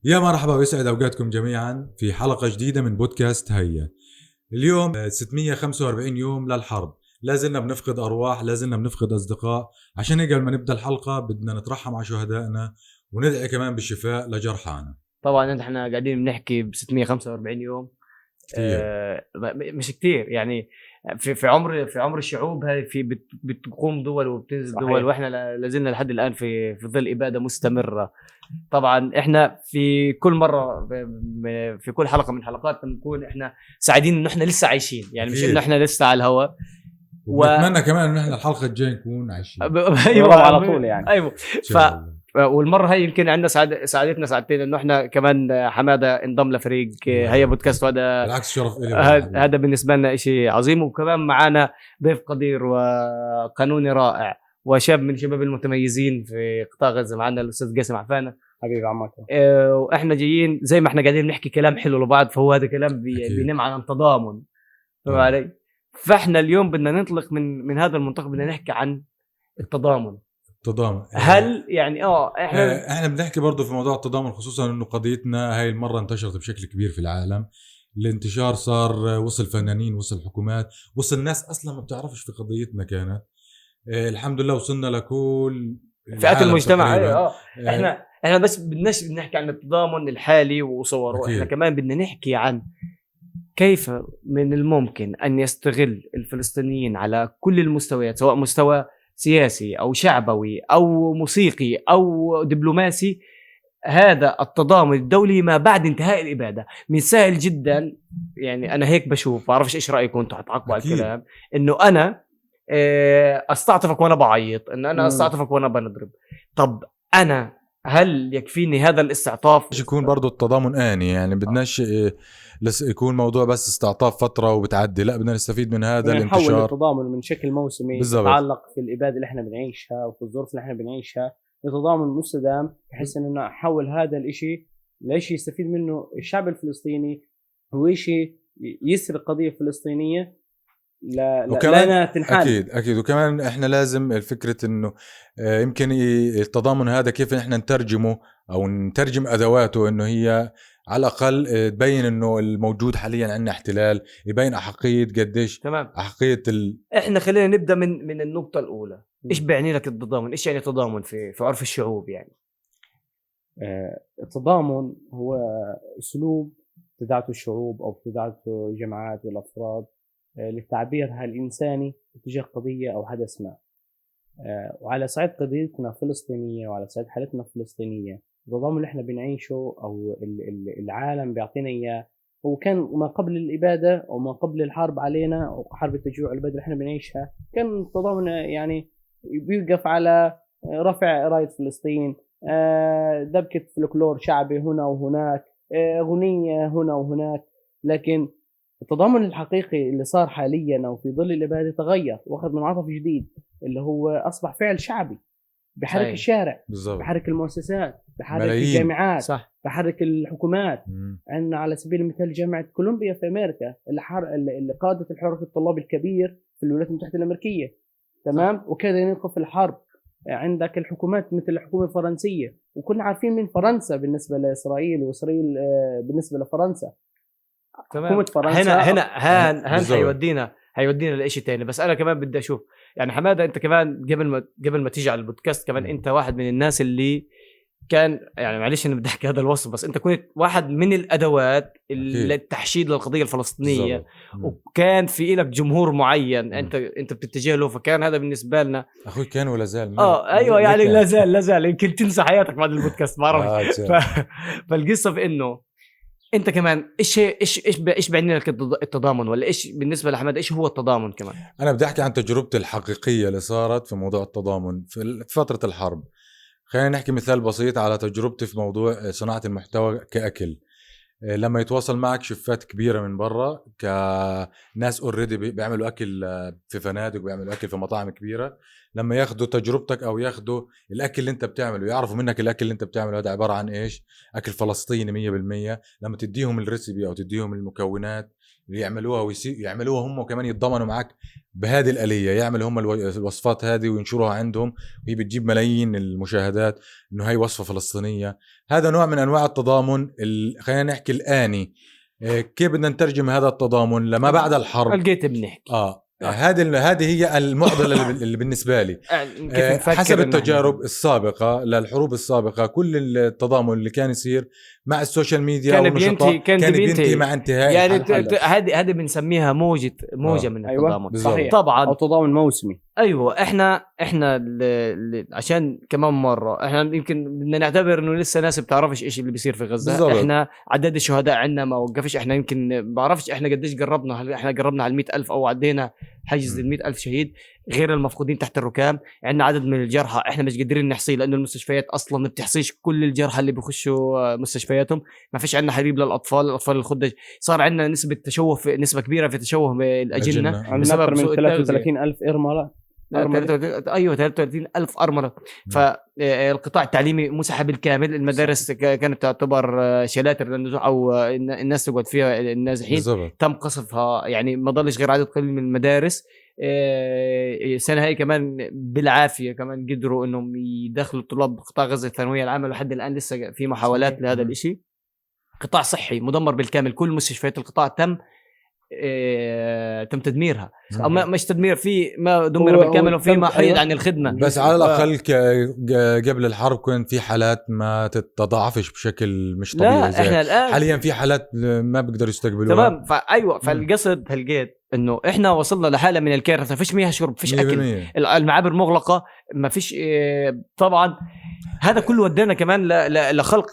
يا مرحبا ويسعد اوقاتكم جميعا في حلقة جديدة من بودكاست هيا. اليوم 645 يوم للحرب، لازلنا بنفقد ارواح، لازلنا بنفقد اصدقاء. عشان هيك قبل ما نبدا الحلقة بدنا نترحم على شهدائنا وندعي كمان بالشفاء لجرحانا. طبعا احنا قاعدين بنحكي ب 645 يوم. كثير. مش كتير يعني. في عمر الشعوب هاي بتقوم دول وبتنزل صحيح. دول، واحنا لازلنا لحد الان في ظل اباده مستمره. طبعا احنا في كل مره في كل حلقه من حلقات بنكون احنا سعيدين انه احنا لسه عايشين، يعني مش أكيد. انه احنا لسه على الهواء. ونتمنى كمان ان احنا الحلقة الجاية نكون عايشين ايوه على طول يعني. ايوه. ان شاء الله. والمره هاي يمكن عندنا سعادتنا سعادتين انه احنا كمان حماده انضم لفريق هيا بودكاست، وهذا بالعكس شرف لي والله. هذا بالنسبه لنا شيء عظيم. وكمان معنا ضيف قدير وقانوني رائع وشاب من شباب المتميزين في قطاع غزه، معنا الاستاذ قاسم عفانه. حبيبي عمك. واحنا جايين زي ما احنا قاعدين نحكي كلام حلو لبعض، فهو هذا كلام بينم عن التضامن. فاهم علي؟ فاحنا اليوم بدنا ننطلق من هذا المنطق، بدنا نحكي عن التضامن. التضامن هل يعني احنا بنحكي برضو في موضوع التضامن، خصوصا انه قضيتنا هاي المرة انتشرت بشكل كبير في العالم. الانتشار صار وصل فنانين، وصل حكومات، وصل ناس اصلا ما بتعرفش في قضيتنا كانت. الحمد لله وصلنا لكل فئات العالم المجتمع. تقريباً. احنا بس بدناش نحكي عن التضامن الحالي وصوره، أكيد. احنا كمان بدنا نحكي عن كيف من الممكن ان يستغل الفلسطينيين على كل المستويات، سواء مستوى سياسي او شعبوي او موسيقي او دبلوماسي، هذا التضامن الدولي ما بعد انتهاء الإبادة. من سهل جدا، يعني أنا هيك بشوف، بعرفش إيش رأيكم أنتوا هتعقبوا على أكيد. الكلام، إنه أنا أستعطفك وأنا بعيط، إن أنا أستعطفك وأنا بنضرب. طب أنا هل يكفيني هذا الاستعطاف؟ مش يكون برضو التضامن آني، يعني بدناش يكون موضوع بس استعطاف فترة وبتعدي، لا بدنا نستفيد من هذا نحول الانتشار. التضامن من شكل موسمي بالضبط. يتعلق في الإبادة اللي احنا بنعيشها وفي الظروف اللي احنا بنعيشها لتضامن مستدام، بحيث انه نحول هذا الاشي لشيء يستفيد منه الشعب الفلسطيني، هو شيء يسر القضية الفلسطينية لنا تنحل. أكيد. وكمان إحنا لازم الفكرة إنه يمكن التضامن هذا كيف إحنا نترجمه أو نترجم أدواته، إنه هي على الأقل تبين إنه الموجود حاليا عندنا احتلال، يبين أحقية قديش تمام. أحقية إحنا خلينا نبدأ من النقطة الأولى. إيش بيعني لك التضامن؟ إيش يعني تضامن في عرف الشعوب يعني؟ التضامن هو أسلوب ابتدعته الشعوب أو ابتدعته جماعات والأفراد للتعبير الإنساني تجاه قضية أو حدث ما. وعلى صعيد قضيتنا فلسطينية وعلى صعيد حالتنا الفلسطينية، التضامن اللي احنا بنعيشه أو العالم بيعطينا إياه هو كان ما قبل الإبادة أو ما قبل الحرب علينا أو حرب التجوع والإبادة اللي احنا بنعيشها. كان التضامن يعني بيوقف على رفع راية فلسطين، دبكة فلكلور شعبي هنا وهناك، أغنية هنا وهناك. لكن التضامن الحقيقي اللي صار حاليا أو في ظل الإبادة تغير وأخذ منعطف جديد، اللي هو أصبح فعل شعبي بحرك صحيح. الشارع، بالضبط. بحرك المؤسسات، بحرك ملايين. الجامعات، صح. بحرك الحكومات. عندنا على سبيل المثال جامعة كولومبيا في أمريكا اللي قادت الحراك الطلاب الكبير في الولايات المتحدة الأمريكية، تمام، وكذا ينقف الحرب. عندك الحكومات مثل الحكومة الفرنسية، وكنا عارفين من فرنسا بالنسبة لإسرائيل وإسرائيل بالنسبة لفرنسا. حكومة فرنسا هنا هيودينا لإشي تاني. بس أنا كمان بدي أشوف يعني حمادة، أنت كمان قبل ما تيجي على البودكاست كمان أنت واحد من الناس اللي كان يعني معلش أنا بدي أحكي هذا الوصف، بس أنت كنت واحد من الأدوات للتحشيد للقضية الفلسطينية. وكان في لك جمهور معين أنت بتتجه له، فكان هذا بالنسبة لنا أخوي كان ولا زال. أيوة يعني لا زال يمكن تنسى حياتك بعد البودكاست ما أعرف. فالقصة في إنه انت كمان ايش بيعني لك التضامن، ولا ايش بالنسبه لحماد ايش هو التضامن كمان؟ انا بدي احكي عن تجربتي الحقيقيه اللي صارت في موضوع التضامن في فتره الحرب. خلينا نحكي مثال بسيط على تجربتي في موضوع صناعه المحتوى كاكل. لما يتواصل معك شفات كبيره من برا، كناس اوريدي بيعملوا اكل في فنادق، بيعملوا اكل في مطاعم كبيره، لما ياخذوا تجربتك او ياخذوا الاكل اللي انت بتعمله، يعرفوا منك الاكل اللي انت بتعمله هذا عباره عن ايش، اكل فلسطيني 100%. لما تديهم الريسيبي او تديهم المكونات يعملوها يعملوها هم وكمان يتضامنوا معك بهذه الآلية، يعملوا هم الوصفات هذه وينشروها عندهم، وهي بتجيب ملايين المشاهدات إنه هاي وصفة فلسطينية. هذا نوع من أنواع التضامن خلينا نحكي الآني. كيف بدنا نترجم هذا التضامن لما بعد الحرب؟ لقيت بنحكي هذه هي المعضلة اللي بالنسبة لي حسب التجارب السابقة للحروب السابقة، كل التضامن اللي كان يصير مع السوشيال ميديا كان بينتهي مع انتهاء يعني هذه بنسميها موجة من التضامن. أيوة. صحيح. طبعا أو تضامن موسمي. ايوه احنا عشان كمان مره احنا يمكن بدنا نعتبر انه لسه ناس بتعرفش ايش اللي بيصير في غزه بالزبط. احنا عدد الشهداء عندنا ما وقفش، احنا يمكن بعرفش احنا قديش قربنا، هل احنا قربنا على 100,000 او عدينا حجز ال 100,000 شهيد غير المفقودين تحت الركام. عندنا عدد من الجرحى احنا مش قادرين نحصيه لانه المستشفيات اصلا ما بتحصيش كل الجرحى اللي بيخشوا مستشفياتهم. ما فيش عندنا حليب للاطفال الخدج، صار عندنا نسبه تشوه نسبه كبيره في تشوه بالاجنه بسبب من 33,000 إرملة. ايوه 33,000 أرملة. فالقطاع التعليمي مسح بالكامل، المدارس كانت تعتبر شلاتر للنزوح او الناس تقعد فيها النازحين بالزبط. تم قصفها، يعني ما ضلش غير عدد قليل من المدارس. السنه هاي كمان بالعافيه كمان قدروا انهم يدخلوا طلاب قطاع غزه الثانويه العامه، لحد الان لسه في محاولات لهذا الاشي. قطاع صحي مدمر بالكامل، كل مستشفيات القطاع تم تدميرها او مش تدمير، في ما دمر بالكامل وفي ما حيد عن الخدمه. بس على الاقل قبل الحرب كان في حالات ما تتضاعفش بشكل مش طبيعي. احنا الان حاليا في حالات ما بيقدروا يستقبلوها. تمام. فايوه فالقصد هلقيت انه احنا وصلنا لحاله من الكارثه، فيش مياه شرب، فيش اكل، المعابر مغلقه، ما فيش. طبعا هذا كله ودينا كمان لخلق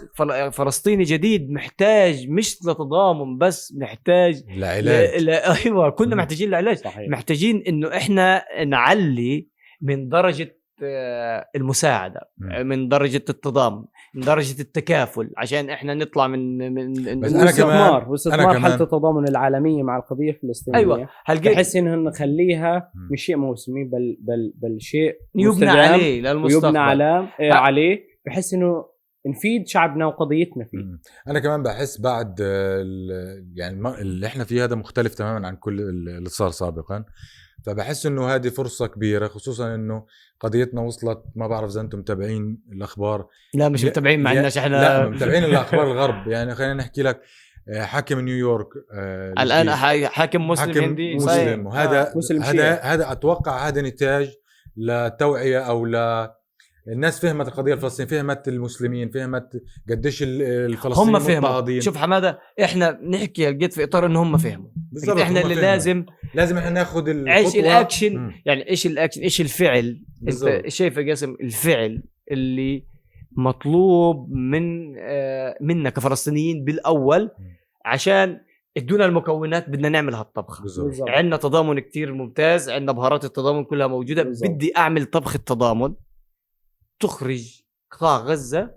فلسطيني جديد محتاج مش لتضامن بس، محتاج لعلاج. ايوه كنا محتاجين لعلاج. صحيح. محتاجين انه احنا نعلي من درجه المساعده، من درجه التضامن، من درجه التكافل، عشان احنا نطلع من واستثمار حالة التضامن العالميه مع القضيه الفلسطينيه. ايوه بحس انه نخليها مش شيء موسمي بل شيء يبنى عليه للمستقبل، يبنى عليه بحس انه نفيد شعبنا وقضيتنا فيه. انا كمان بحس بعد يعني اللي احنا فيه هذا مختلف تماما عن كل اللي صار سابقا، فبحس انه هذه فرصة كبيرة، خصوصا انه قضيتنا وصلت. ما بعرف اذا انتم متابعين الاخبار. لا مش متابعين، ما عندناش احنا. لا متابعين الاخبار الغرب. يعني خلينا نحكي لك حاكم نيويورك الان حاكم مسلم هندي مسلم، وهذا هذا اتوقع هذا نتاج لتوعية او الناس فهمت القضية الفلسطينية، فهمت المسلمين، فهمت قديش الفلسطينيين هم فهموا. شوف حمادة، احنا نحكي لقيت في اطار انه هم فهموا. احنا اللي لازم احنا ناخذ ايش الاكشن. يعني ايش الاكشن، ايش الفعل. انت شايف يا قاسم الفعل اللي مطلوب منا كفلسطينيين بالاول، عشان ادونا المكونات بدنا نعمل هالطبخه. عندنا تضامن كتير ممتاز، عندنا بهارات التضامن كلها موجوده. بدي اعمل طبخة تضامن تخرج قطاع غزة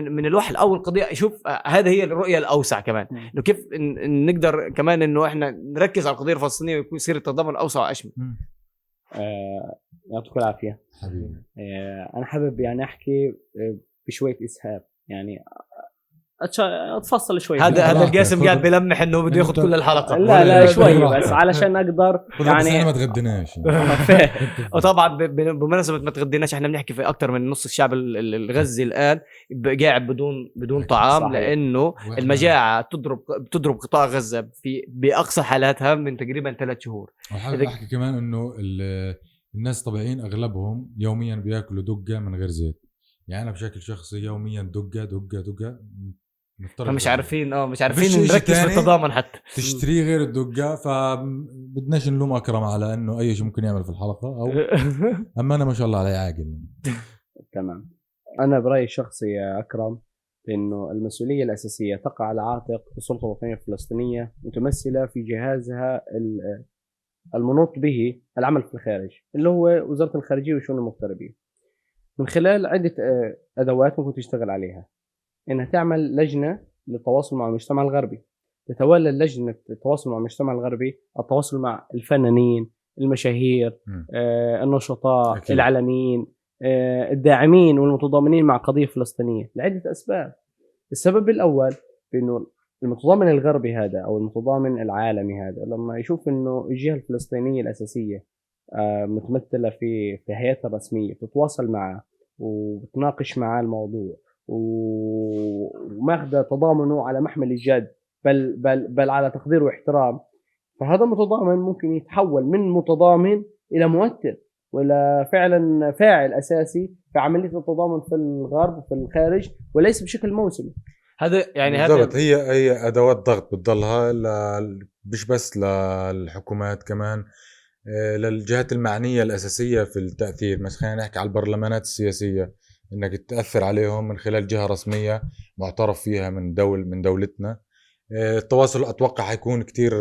من الوحل او القضيه. شوف هذا هي الرؤيه الاوسع كمان، انه كيف نقدر كمان انه احنا نركز على القضيه الفلسطينيه ويكون يصير التضامن اوسع واشمل. يعطيك العافيه حبيبي. انا حابب يعني احكي بشويه اسهاب، يعني اتفصل شوي. هذا القاسم قاعد بلمح انه بده ياخذ كل الحلقه. لا شوي بس علشان اقدر يعني ما تغديناش. وطبعا بمناسبه ما تغديناش، احنا بنحكي في اكثر من نص الشعب الغزي الان قاعد بدون طعام. صحيح. لانه المجاعه بتضرب قطاع غزه باقصى حالاتها من تقريبا 3 شهور. وحابب احكي كمان انه الناس طبيعيين اغلبهم يوميا بياكلوا دقه من غير زيت. يعني انا بشكل شخصي يوميا دقه مش عارفين نركز في التضامن حتى تشتري غير الدقة. فبدناش نلوم أكرم على أنه أي شيء ممكن يعمل في الحلقة أو أما أنا ما شاء الله علي عاقل. تمام. أنا برأيي الشخصي يا أكرم إنه المسؤولية الأساسية تقع على عاتق السلطة الوطنية الفلسطينية، متمثلة في جهازها المنوط به العمل في الخارج، اللي هو وزارة الخارجية والشؤون المغتربين، من خلال عدة أدوات ممكن تشتغل عليها. إنها تعمل لجنة للتواصل مع المجتمع الغربي، تتولى لجنة التواصل مع المجتمع الغربي التواصل مع الفنانين، المشاهير، النشطاء، أكيد. العالميين، الداعمين والمتضامنين مع قضية فلسطينية، لعدة أسباب. السبب الأول بأنه المتضامن الغربي هذا او المتضامن العالمي هذا لما يشوف انه الجهه الفلسطينيه الاساسيه متمثله في هيئتها الرسميه بتتواصل معه وبتناقش معاه الموضوع وماخذه تضامنه على محمل الجد بل على تقدير واحترام، فهذا المتضامن ممكن يتحول من متضامن الى مؤثر ولا فعلا فاعل اساسي في عمليه التضامن في الغرب وفي الخارج وليس بشكل موسمي. هذا يعني بالضبط، هي ادوات ضغط بتضلها مش بس للحكومات، كمان للجهات المعنيه الاساسيه في التاثير. مثلا خلينا نحكي على البرلمانات السياسيه، انك تاثر عليهم من خلال جهه رسميه معترف فيها من دولتنا. التواصل اتوقع حيكون كتير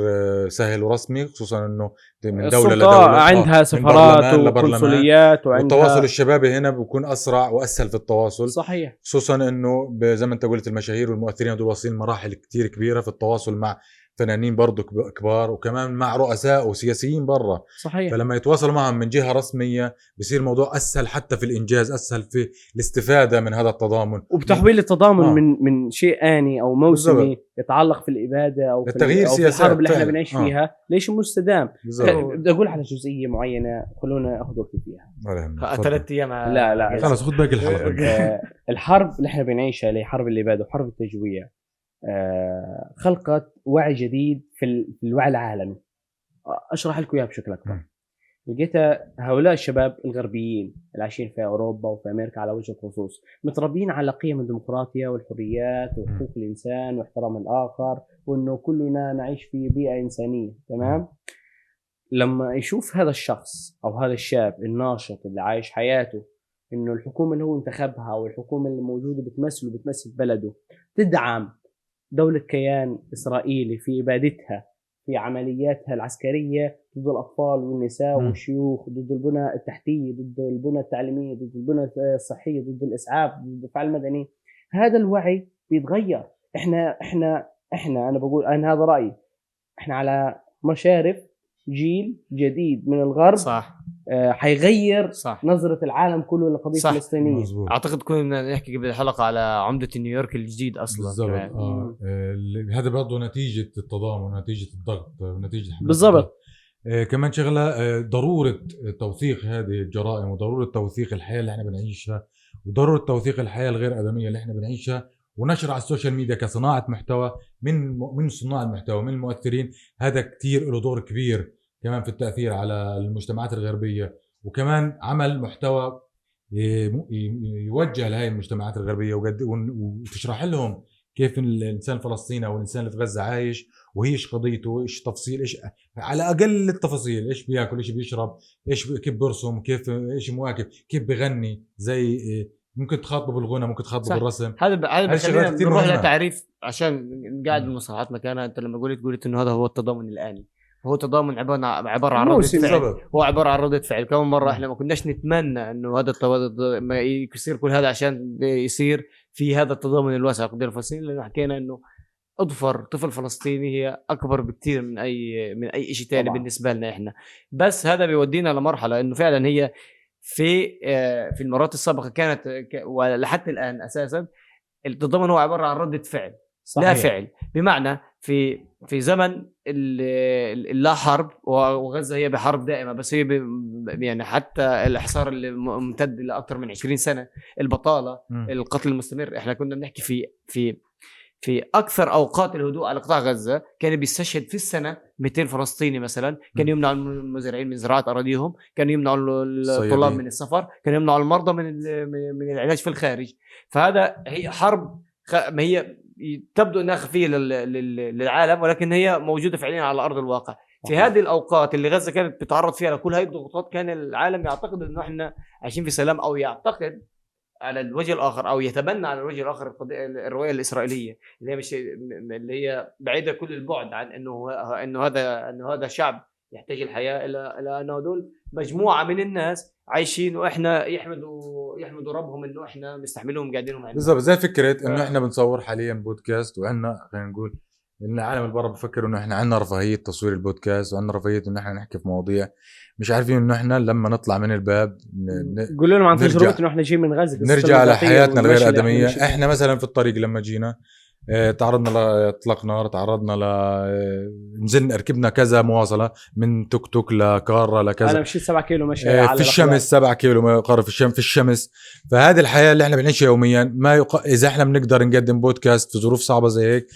سهل ورسمي، خصوصا انه من دوله لدوله عندها سفارات وقنصليات، وعندها والتواصل الشبابي هنا بيكون اسرع واسهل في التواصل. صحيح، خصوصا انه زي ما انت قلت المشاهير والمؤثرين هذول واصلين مراحل كتير كبيره في التواصل مع فنانين برضو كبار، وكمان مع رؤساء وسياسيين برا. صحيح، فلما يتواصلوا معهم من جهة رسمية بصير الموضوع أسهل، حتى في الإنجاز أسهل في الاستفادة من هذا التضامن، وبتحويل التضامن من شيء آني أو موسمي بالزبط. يتعلق في الإبادة أو في الحرب اللي احنا بنعيش فيها ليش مستدام. بدي أقول على جزئية معينة، خلونا أخذ وقت فيها 3 أيام. لا خلاص خذ باقي الحلقة. الحرب اللي احنا بنعيشها اللي حرب الإبادة وحرب التجويع خلقت وعي جديد في الوعي العالمي. أشرح لكم إياه بشكل أكبر. لقيت هؤلاء الشباب الغربيين اللي عايشين في أوروبا وفي أمريكا على وجه الخصوص متربين على قيم الديمقراطية والحريات وحقوق الإنسان واحترام الآخر، وإنه كلنا نعيش في بيئة إنسانية. تمام. لما يشوف هذا الشخص أو هذا الشاب الناشط اللي عايش حياته إنه الحكومة اللي هو انتخبها أو الحكومة اللي موجودة بتمثل بلده تدعم دولة كيان إسرائيلي في إبادتها في عملياتها العسكرية ضد الأطفال والنساء والشيوخ، ضد البنى التحتية، ضد البنى التعليمية، ضد البنى الصحية، ضد الإسعاف، ضد الدفاع المدني، هذا الوعي بيتغير. إحنا أنا بقول أنا هذا رأيي، إحنا على مشارف جيل جديد من الغرب. صح. حيغير صح. نظرة العالم كله للقضية الفلسطينية. أعتقد كنا نحكي قبل الحلقة على عمدة نيويورك الجديد أصلا. هذا برضه نتيجة التضامن، نتيجة الضغط، نتيجة بالضبط. كمان شغلة ضرورة توثيق هذه الجرائم، وضرورة توثيق الحياة اللي احنا بنعيشها، وضرورة توثيق الحياة الغير آدمية اللي احنا بنعيشها، ونشر على السوشيال ميديا كصناعة محتوى من صناع المحتوى من المؤثرين. هذا كتير له دور كبير كمان في التأثير على المجتمعات الغربية، وكمان عمل محتوى يوجه لهذه المجتمعات الغربية وتشرح لهم كيف الإنسان الفلسطيني أو الإنسان اللي في غزة عايش، وهي إيش قضيته، إيش تفصيل، إيش على أقل التفاصيل، إيش بيأكل، إيش بيشرب، كيف برسم، كيف إيش مواكب، كيف بغني، زي ممكن تخاطبه بالغنى، ممكن تخاطبه بالرسم. هذا بخلينا نروح لتعريف عشان قاعد المصطلحات مكانها. أنت لما قلت إنه هذا هو التضامن الآني، هو تضامن عبارة عن ردة فعل. هو عبارة عن ردة فعل. كم مرة احنا ما كناش نتمنى انه هذا التضامن ما يصير كل هذا عشان يصير في هذا التضامن الواسع قضية الفلسطينيين، لأنه حكينا انه اظفر طفل فلسطيني هي اكبر بكتير من اي شيء تاني بالنسبة لنا احنا. بس هذا بيودينا لمرحلة انه فعلا هي في المرات السابقة كانت ولحتى الآن اساسا التضامن هو عبارة عن ردة فعل. صحيح. لا فعل، بمعنى في زمن اللا حرب، وغزة هي بحرب دائمة، بس هي يعني حتى الإحصار اللي ممتد لأكثر من 20 سنة، البطالة، القتل المستمر. احنا كنا بنحكي في أكثر أوقات الهدوء على قطاع غزة كان بيستشهد في السنة 200 فلسطيني مثلا. كانوا يمنعوا المزارعين من زراعة أراضيهم، كانوا يمنعوا الطلاب من السفر، كانوا يمنعوا المرضى من العلاج في الخارج. فهذا هي حرب ما هي تبدو انها خفيه للعالم، ولكن هي موجوده فعليا على ارض الواقع. في هذه الاوقات اللي غزه كانت بتتعرض فيها لكل هذه الضغوطات، كان العالم يعتقد انه احنا عايشين في سلام، او يعتقد على الوجه الاخر او يتبنى على الوجه الاخر الروايه الاسرائيليه اللي هي مش اللي هي بعيده كل البعد عن انه هذا شعب يحتاج الحياه الى انه دول مجموعه من الناس عايشين، واحنا يحمدوا ربهم انه احنا مستحملهم قاعدينهم معنا. بالضبط، زي فكره انه احنا بنصور حاليا بودكاست، وعندنا خلينا نقول ان العالم اللي برا بفكر انه احنا عندنا رفاهيه تصوير البودكاست، وعندنا رفاهيه انه احنا نحكي في مواضيع، مش عارفين انه احنا لما نطلع من الباب قولوا لهم عن تجربتنا انه احنا جايين من غزه، نرجع على حياتنا الغير ادميه. احنا مثلا في الطريق لما جينا تعرضنا لإطلاق نار، تعرضنا نزلنا ركبنا كذا مواصلة من توك توك لكارة لكذا. أنا مشيت 7 كيلو مشي في الشمس 7 كيلو قارة في الشمس. فهذه الحياة اللي احنا بنعيشها يوميا. إذا احنا بنقدر نقدم بودكاست في ظروف صعبة زي هيك،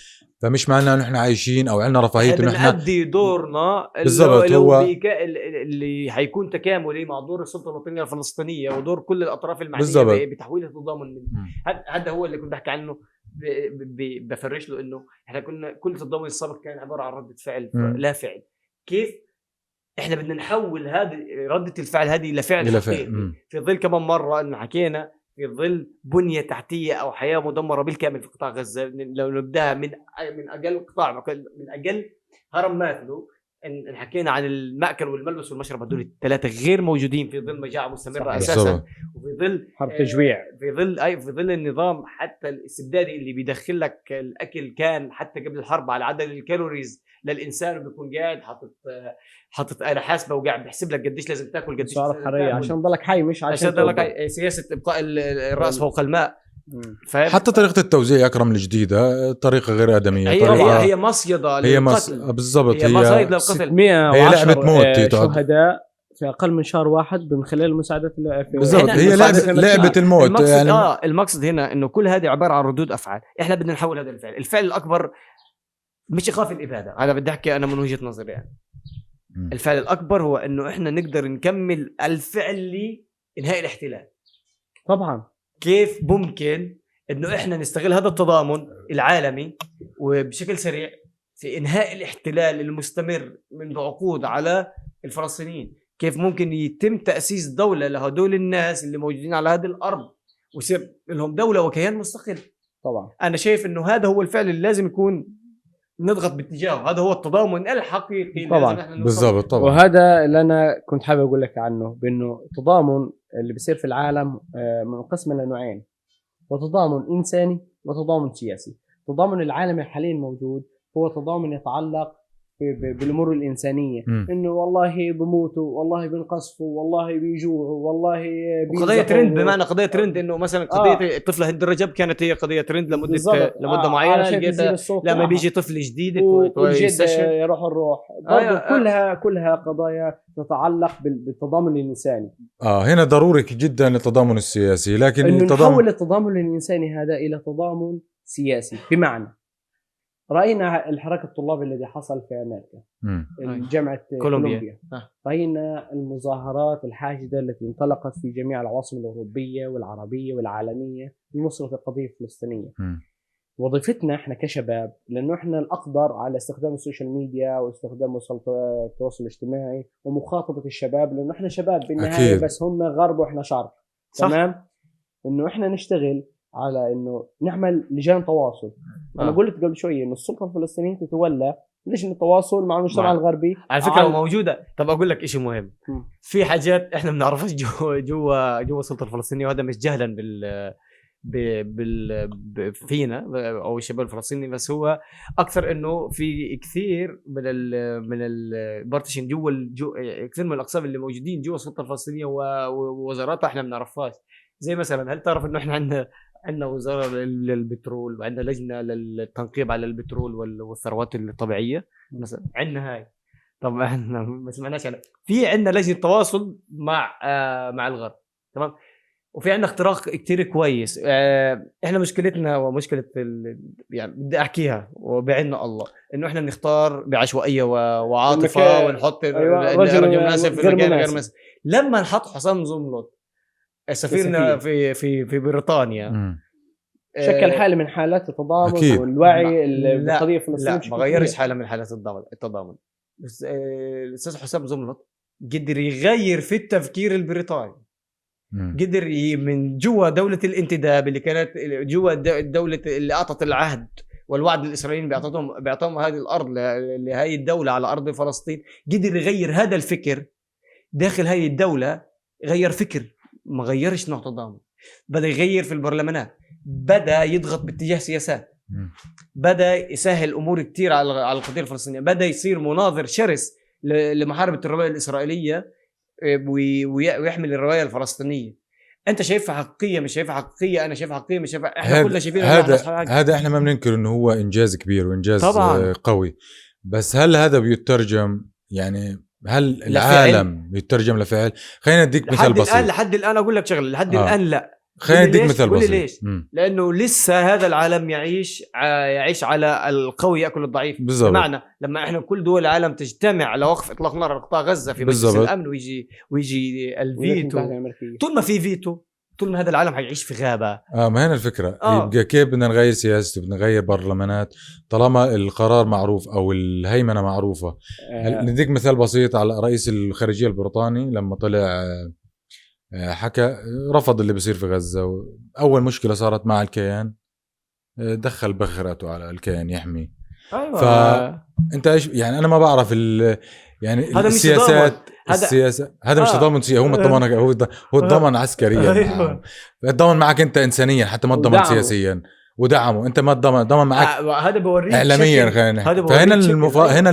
فمش معناه انه احنا عايشين او عندنا رفاهيه انه احنا بنأدي دورنا بالضبط. هو اللي هيكون تكاملي مع دور السلطه الوطنيه الفلسطينيه ودور كل الاطراف المعنيه بتحويل التضامن منه. هذا هو اللي كنت بحكي عنه، بفرش له انه احنا كنا كل التضامن السابق كان عباره عن رده فعل لا فعل. كيف احنا بدنا نحول هذه رده الفعل هذه لفعل حقيقي في ظل كمان مره ان حكينا في ظل بنية تحتية أو حياة مدمرة بالكامل في قطاع غزة. لو نبدأ من أقل قطاع، من أقل هرم ماثلو، إن حكينا عن المأكل والملبس والمشرب، هدول الثلاثة غير موجودين في ظل مجاعة مستمرة أساسا، وفي ظل حرب تجويع، في ظل النظام حتى الاستبدادي اللي بيدخل لك الأكل كان حتى قبل الحرب على عدد الكالوريز للإنسان، وبيكون قاعد حاطط آلة حاسبة وقاعد بيحسب لك قديش لازم تاكل قديش سعرات حرارية عشان تضلك حي، مش عشان تضلك سياسة إبقاء الرأس فوق الماء. حتى طريقة التوزيع أكرم الجديدة طريقة غير آدمية. هي مصيدة للقتل. بالضبط، هي مصيدة للقتل. هي لعبة موت. شهداء في أقل من شهر واحد من خلال المساعدات بالضبط. هي لعبة الموت. المقصد يعني المقصد هنا إنه كل هذه عبارة عن ردود أفعال. إحنا بدنا نحول هذا الفعل الأكبر مش إخاف الإبادة. أنا بدي أحكي أنا من وجهة نظري يعني. الفعل الأكبر هو إنه إحنا نقدر نكمل الفعل لإنهاء الاحتلال. طبعا كيف ممكن إنه إحنا نستغل هذا التضامن العالمي وبشكل سريع في إنهاء الاحتلال المستمر منذ عقود على الفلسطينيين؟ كيف ممكن يتم تأسيس دولة لهدول الناس اللي موجودين على هذه الأرض ويصير لهم دولة وكيان مستقل؟ طبعا أنا شايف إنه هذا هو الفعل اللي لازم يكون نضغط باتجاهه. هذا هو التضامن الحقيقي طبعا. بالضبط طبعا. وهذا اللي أنا كنت حابب أقول لك عنه، بأنه التضامن اللي بيصير في العالم منقسم لنوعين، وتضامن إنساني وتضامن سياسي. التضامن العالمي حاليا موجود هو تضامن يتعلق بالامور الانسانيه، انه والله بموتوا، والله بنقصفوا، والله بيجوعوا، والله قضيه ترند. بمعنى قضيه ترند انه مثلا قضيه الطفله هند رجب كانت هي قضيه ترند لمده معينه. لما بيجي طفل جديد يروح كلها قضايا تتعلق بالتضامن الانساني. هنا ضروري جدا التضامن السياسي، لكن انه نحول التضامن الانساني هذا الى تضامن سياسي. بمعنى رأينا الحراك الطلابي الذي حصل في أمريكا، جامعة كولومبيا. رأينا المظاهرات الحاشدة التي انطلقت في جميع العواصم الأوروبية والعربية والعالمية لنصرة القضية الفلسطينية. وظيفتنا احنا كشباب، لأنه احنا الأقدر على استخدام السوشيال ميديا واستخدام وسائل التواصل الاجتماعي ومخاطبة الشباب، لأنه احنا شباب بالنهاية أكيد. بس هم غرب واحنا شرق. تمام. إنه احنا نشتغل على انه نعمل لجان تواصل. انا قلت قبل شويه انه السلطه الفلسطينيه تتولى لجنه التواصل مع المجتمع الغربي على فكره موجوده. طب اقول لك شيء مهم، في حاجات احنا ما بنعرفش جوا السلطه الفلسطينيه، وهذا مش جهلا فينا او الشباب الفلسطيني، بس هو اكثر انه في كثير من البارتيشن كثير من الاقسام اللي موجودين جوا السلطه الفلسطينيه ووزاراتها احنا ما بنعرفهاش. زي مثلا هل تعرف انه احنا عندنا وزاره للبترول، وعندنا لجنه للتنقيب على البترول والثروات الطبيعيه مثلا؟ عندنا هاي. طب احنا ما سمعناش في عندنا لجنه تواصل مع الغرب. تمام. وفي عندنا اختراق كتير كويس. احنا مشكلتنا ومشكله يعني بدي احكيها وبعنا الله انه احنا بنختار بعشوائيه وعاطفه ونحط الرجل مناسب في المكان غير مناسب. لما نحط حسام زملط سفيرنا في بريطانيا شكل حالة من حالات التضامن والوعي بالقضية الفلسطينية. لا، ما غيرش حالة من حالات التضامن. الأستاذ حسام زملط قدر يغير في التفكير البريطاني. قدر من جوا دولة الانتداب اللي كانت جوا الدولة اللي أعطت العهد والوعد للإسرائيليين بيعطوهم هذه الأرض لهذه الدولة على أرض فلسطين. قدر يغير هذا الفكر داخل هذه الدولة. غير فكر، ما غيرش نوع تضامن. بدأ يغير في البرلمانات، بدأ يضغط باتجاه سياسات، بدأ يسهل أمور كتير على القضية الفلسطينية، بدأ يصير مناظر شرس لمحاربة الرواية الإسرائيلية ويحمل الرواية الفلسطينية. انت شايفها حقيقيه مش شايفها حقيقيه، انا شايفها حقيقيه مش شايفها، احنا كلنا شايفين هذا احنا ما بننكر انه هو انجاز كبير وانجاز طبعاً. قوي، بس هل هذا بيترجم يعني هل العالم يترجم لفعل؟ خلينا نديك مثال بسيط. لحد الان اقول لك شغله، لحد الان لا. خلينا نديك مثال بسيط. ليش؟ لانه لسه هذا العالم يعيش على القوي ياكل الضعيف. بمعنى لما احنا كل دول العالم تجتمع على وقف اطلاق نار على قطاع غزه في مجلس الامن ويجي الفيتو، طول ما في فيتو طول ما هذا العالم حيعيش في غابه. ما هنا الفكره. يبقى كيف بدنا نغير سياسته، بدنا نغير برلمانات طالما القرار معروف او الهيمنه معروفه. نديك مثال بسيط على رئيس الخارجيه البريطاني لما طلع حكى رفض اللي بيصير في غزة، أول مشكلة صارت مع الكيان دخل بخراته على الكيان يحمي. أيوة. فأنت إيش يعني؟ أنا ما بعرف يعني هذا السياسات السياسة هذا مش تضامن سياسي، هو متضمن هو الضمن عسكريا. أيوة. الضمن معك أنت إنسانيا حتى ما تضمن سياسيا ودعمه. انت ما ضمن معك هذا بوريك اعلاميا. فهنا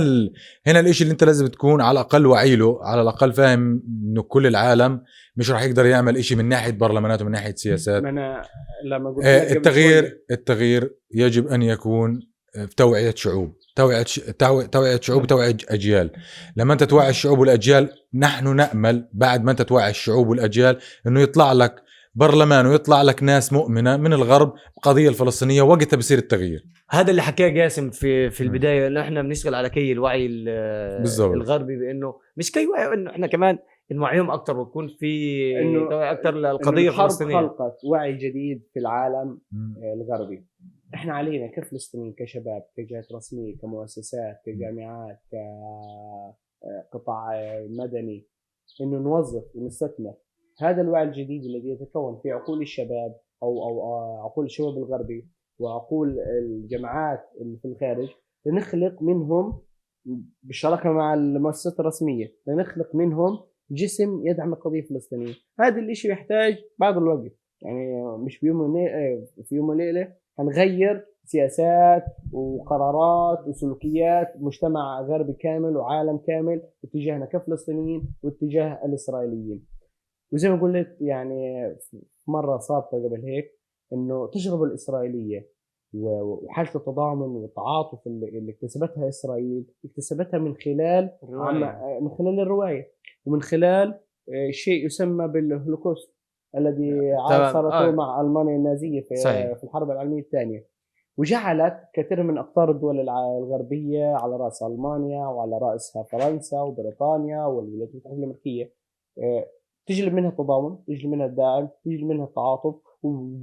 هنا الاشي اللي انت لازم تكون على الاقل وعي له، على الاقل فاهم انه كل العالم مش راح يقدر يعمل اشي من ناحيه برلمانات ومن ناحيه سياسات. أنا لما قلت التغيير يجب ان يكون توعيه شعوب، توعيه شعوب وتوعيه اجيال. لما انت توعي الشعوب والاجيال، نحن نامل بعد ما انت توعي الشعوب والاجيال انه يطلع لك برلمان ويطلع لك ناس مؤمنة من الغرب القضية الفلسطينية، وقتها بصير التغيير. هذا اللي حكاه جاسم في البداية، انه احنا بنشتغل على كي الوعي الغربي، بانه مش كي وعي، انه احنا كمان نوعيهم اكثر ويكون في توعية اكثر للقضية الفلسطينية. خلقت وعي جديد في العالم الغربي. احنا علينا كفلسطينيين، كشباب، كجهات رسمية، كمؤسسات، كجامعات، كقطاع مدني، انه نوظف ونستثمر هذا الوعي الجديد الذي يتكون في عقول الشباب أو عقول الشباب الغربي وعقول الجماعات اللي في الخارج، لنخلق منهم بالشراكة مع المؤسسات الرسمية، لنخلق منهم جسم يدعم القضية الفلسطينية. هذا الاشي يحتاج بعض الوقت، يعني مش في يوم وليلة هنغير سياسات وقرارات وسلوكيات مجتمع غربي كامل وعالم كامل اتجاهنا كفلسطينيين واتجاه الإسرائيليين. وزي ما قلت يعني مرة سابقة قبل هيك، إنه التجربة الإسرائيلية وحالة التضامن والتعاطف اللي اكتسبتها إسرائيل اكتسبتها من خلال الرواية ومن خلال شيء يسمى بالهولوكوست الذي عاصرته مع ألمانيا النازية في الحرب العالمية الثانية، وجعلت كثير من أقطار الدول الغربية على رأس ألمانيا وعلى رأسها فرنسا وبريطانيا والولايات المتحدة الأمريكية تجلب منها التضامن، تجلب منها الدعم، تجلب منها التعاطف،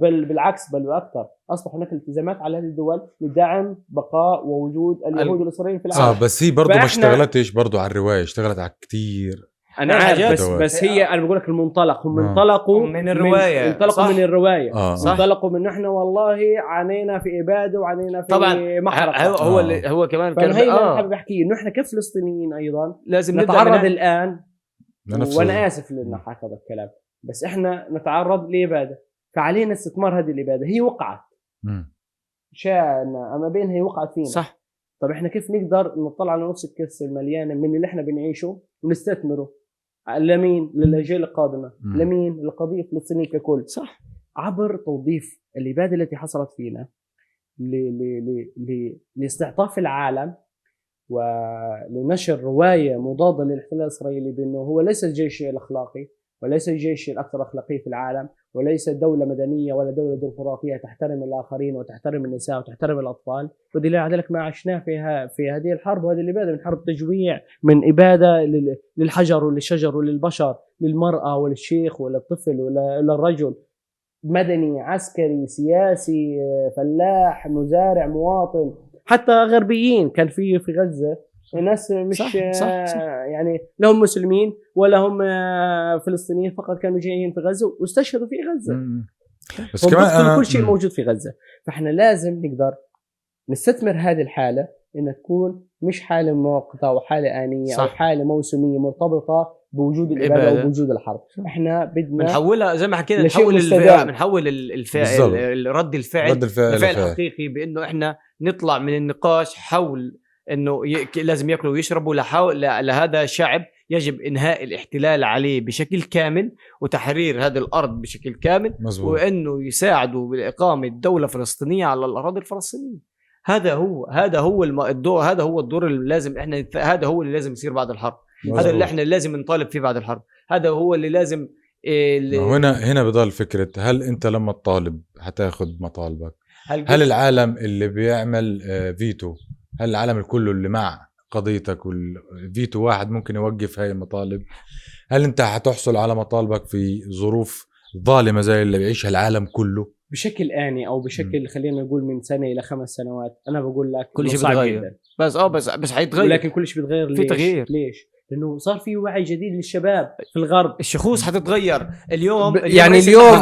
بل بالعكس بل وأكثر أصبح هناك التزامات على هذه الدول لدعم بقاء ووجود اليهود والإسرائيليين في العالم. بس هي برضو ما اشتغلتش برضو على الرواية، اشتغلت على كتير. أنا عارف بس هي أنا بقول لك المنطلق هم انطلقوا من الرواية، انطلقوا من الرواية، انطلقوا من نحن والله عانينا في إبادة وعانينا في طبعا محرقة. هو كمان كان حابب أحكي إنه إحنا كفلسطينيين أيضا لازم نتعرض الآن، وأنا آسف لأن حكى هذا الكلام، بس إحنا نتعرض لإبادة، فعلينا استثمار هذه الإبادة. هي وقعت شاءنا أما بين هي وقعت فينا صح. طب إحنا كيف نقدر نطلع على نص الكأس المليانة من اللي إحنا بنعيشه ونستثمره لمين؟ للأجيال القادمة، لمين؟ للقضية الفلسطينية ككل، صح، عبر توظيف الإبادة التي حصلت فينا لاستعطاف العالم ولنشر رواية مضادة للاحتلال الإسرائيلي بأنه هو ليس الجيش الأخلاقي وليس الجيش الأكثر أخلاقية في العالم وليس دولة مدنية ولا دولة ديمقراطية تحترم الآخرين وتحترم النساء وتحترم الأطفال. ودليل على ذلك ما عشناه في هذه الحرب وهذه الإبادة، من حرب تجويع، من إبادة للحجر وللشجر وللبشر، للمرأة وللشيخ وللطفل وللرجل، مدني عسكري سياسي فلاح مزارع مواطن، حتى غربيين كان في غزة الناس مش صح. يعني لهم مسلمين ولا هم فلسطينيين، فقط كانوا جايين في غزة واستشهدوا في غزة. بس كمان كل شيء موجود في غزة. فاحنا لازم نقدر نستثمر هذه الحالة إنها تكون مش حالة مؤقتة أو حالة آنية صح. أو حالة موسمية مرتبطة بوجود الإبادة أو بوجود الحرب. احنا بدنا نحولها زي ما حكينا، نحول الفعل رد الفعل حقيقي، بأنه احنا نطلع من النقاش حول انه لازم ياكلوا ويشربوا لهذا الشعب يجب انهاء الاحتلال عليه بشكل كامل وتحرير هذه الارض بشكل كامل. مزبوط. وانه يساعدوا باقامه دوله فلسطينيه على الاراضي الفلسطينيه. هذا هو الدور، هذا هو الدور اللي لازم احنا، هذا هو اللي لازم يصير بعد الحرب. مزبوط. هذا اللي احنا لازم نطالب فيه بعد الحرب. هذا هو اللي لازم هنا بضل فكرة، هل انت لما تطالب هتاخد مطالبك؟ هل العالم اللي بيعمل فيتو، هل العالم الكل اللي مع قضيتك والفيتو واحد ممكن يوقف هاي المطالب؟ هل انت هتحصل على مطالبك في ظروف ظالمة زي اللي بيعيشها العالم كله بشكل آني او بشكل خلينا نقول من سنة الى 5 سنوات؟ انا بقول لك كل شيء بيتغير، بس حيتغير. لكن كل شيء بيتغير. في تغيير. ليش؟ لانه صار في وعي جديد للشباب في الغرب. الشخوص حتتغير اليوم. يعني اليوم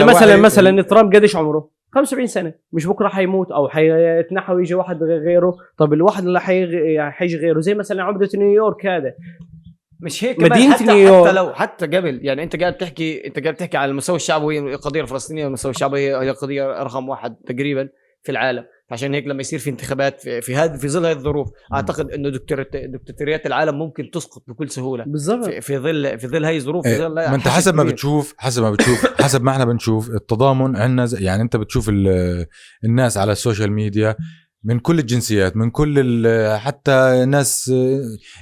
يعني مثلا ترامب قديش عمره؟ 75 سنة. مش بكره حيموت او حيتنحى ويجي واحد غيره. طب الواحد اللي حيجي غيره زي مثلا عمدة نيويورك هذا، مش هيك مدينة نيويورك. حتى لو حتى قبل، يعني انت قاعد تحكي على المستوى الشعبي. القضيه الفلسطينيه المستوى الشعبي هي القضيه رقم 1 تقريبا في العالم. عشان هيك لما يصير في انتخابات في ظل هذه الظروف، اعتقد انه دكتاتوريات العالم ممكن تسقط بكل سهوله. بالضبط. في ظل هاي الظروف. ما انت حسب ما بتشوف حسب ما احنا بنشوف التضامن عندنا. يعني انت بتشوف الناس على السوشيال ميديا من كل الجنسيات، من كل حتى ناس،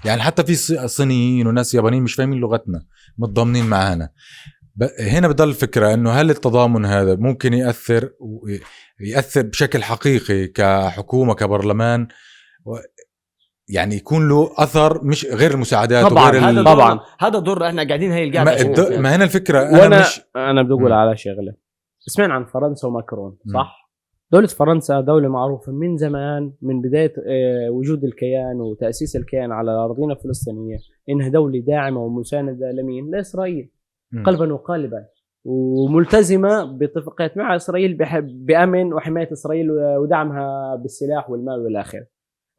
يعني حتى في صينيين وناس يابانيين مش فاهمين لغتنا متضامنين معانا. هنا بضل الفكرة انه هل التضامن هذا ممكن يأثر بشكل حقيقي كحكومة كبرلمان، يعني يكون له أثر مش غير المساعدات طبعا هذا دور احنا قاعدين هاي القاعدة. ما هنا الفكرة. أنا بدي أقول على شغلة. سمعنا عن فرنسا وماكرون صح؟ دولة فرنسا دولة معروفة من زمان، من بداية وجود الكيان وتأسيس الكيان على أراضينا الفلسطينية، إنها دولة داعمة ومساندة لمين؟ لإسرائيل قلبا وقالبا، وملتزمة باتفاقيات مع إسرائيل بأمن وحماية إسرائيل ودعمها بالسلاح والمال والآخر.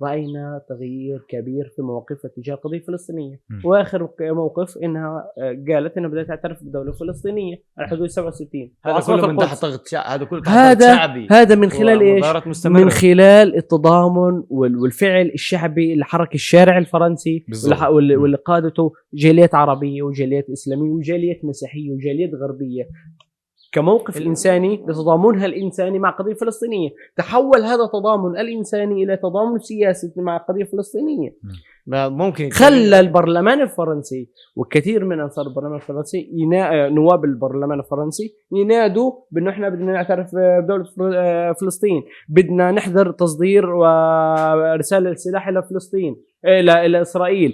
رأينا تغيير كبير في موقفها تجاه القضية الفلسطينية. وآخر موقف إنها قالت إنها بدأت تعترف بدولة فلسطينية على حدود 67. هذا كله من تحت ضغط شعبي. هذا من خلال إيش؟ من خلال التضامن والفعل الشعبي لحركة الشارع الفرنسي واللي قادته جاليات عربية وجاليات إسلامية وجاليات مسيحية وجاليات غربية، كموقف إنساني لتضامنها الإنساني مع قضية فلسطينية. تحول هذا التضامن الإنساني إلى تضامن سياسي مع قضية فلسطينية. ممكن خلى البرلمان الفرنسي وكثير من أنصار البرلمان الفرنسي نواب البرلمان الفرنسي ينادوا بأنه إحنا بدنا نعترف بدولة فلسطين، بدنا نحضر تصدير ورسالة السلاح إلى فلسطين إلى إسرائيل.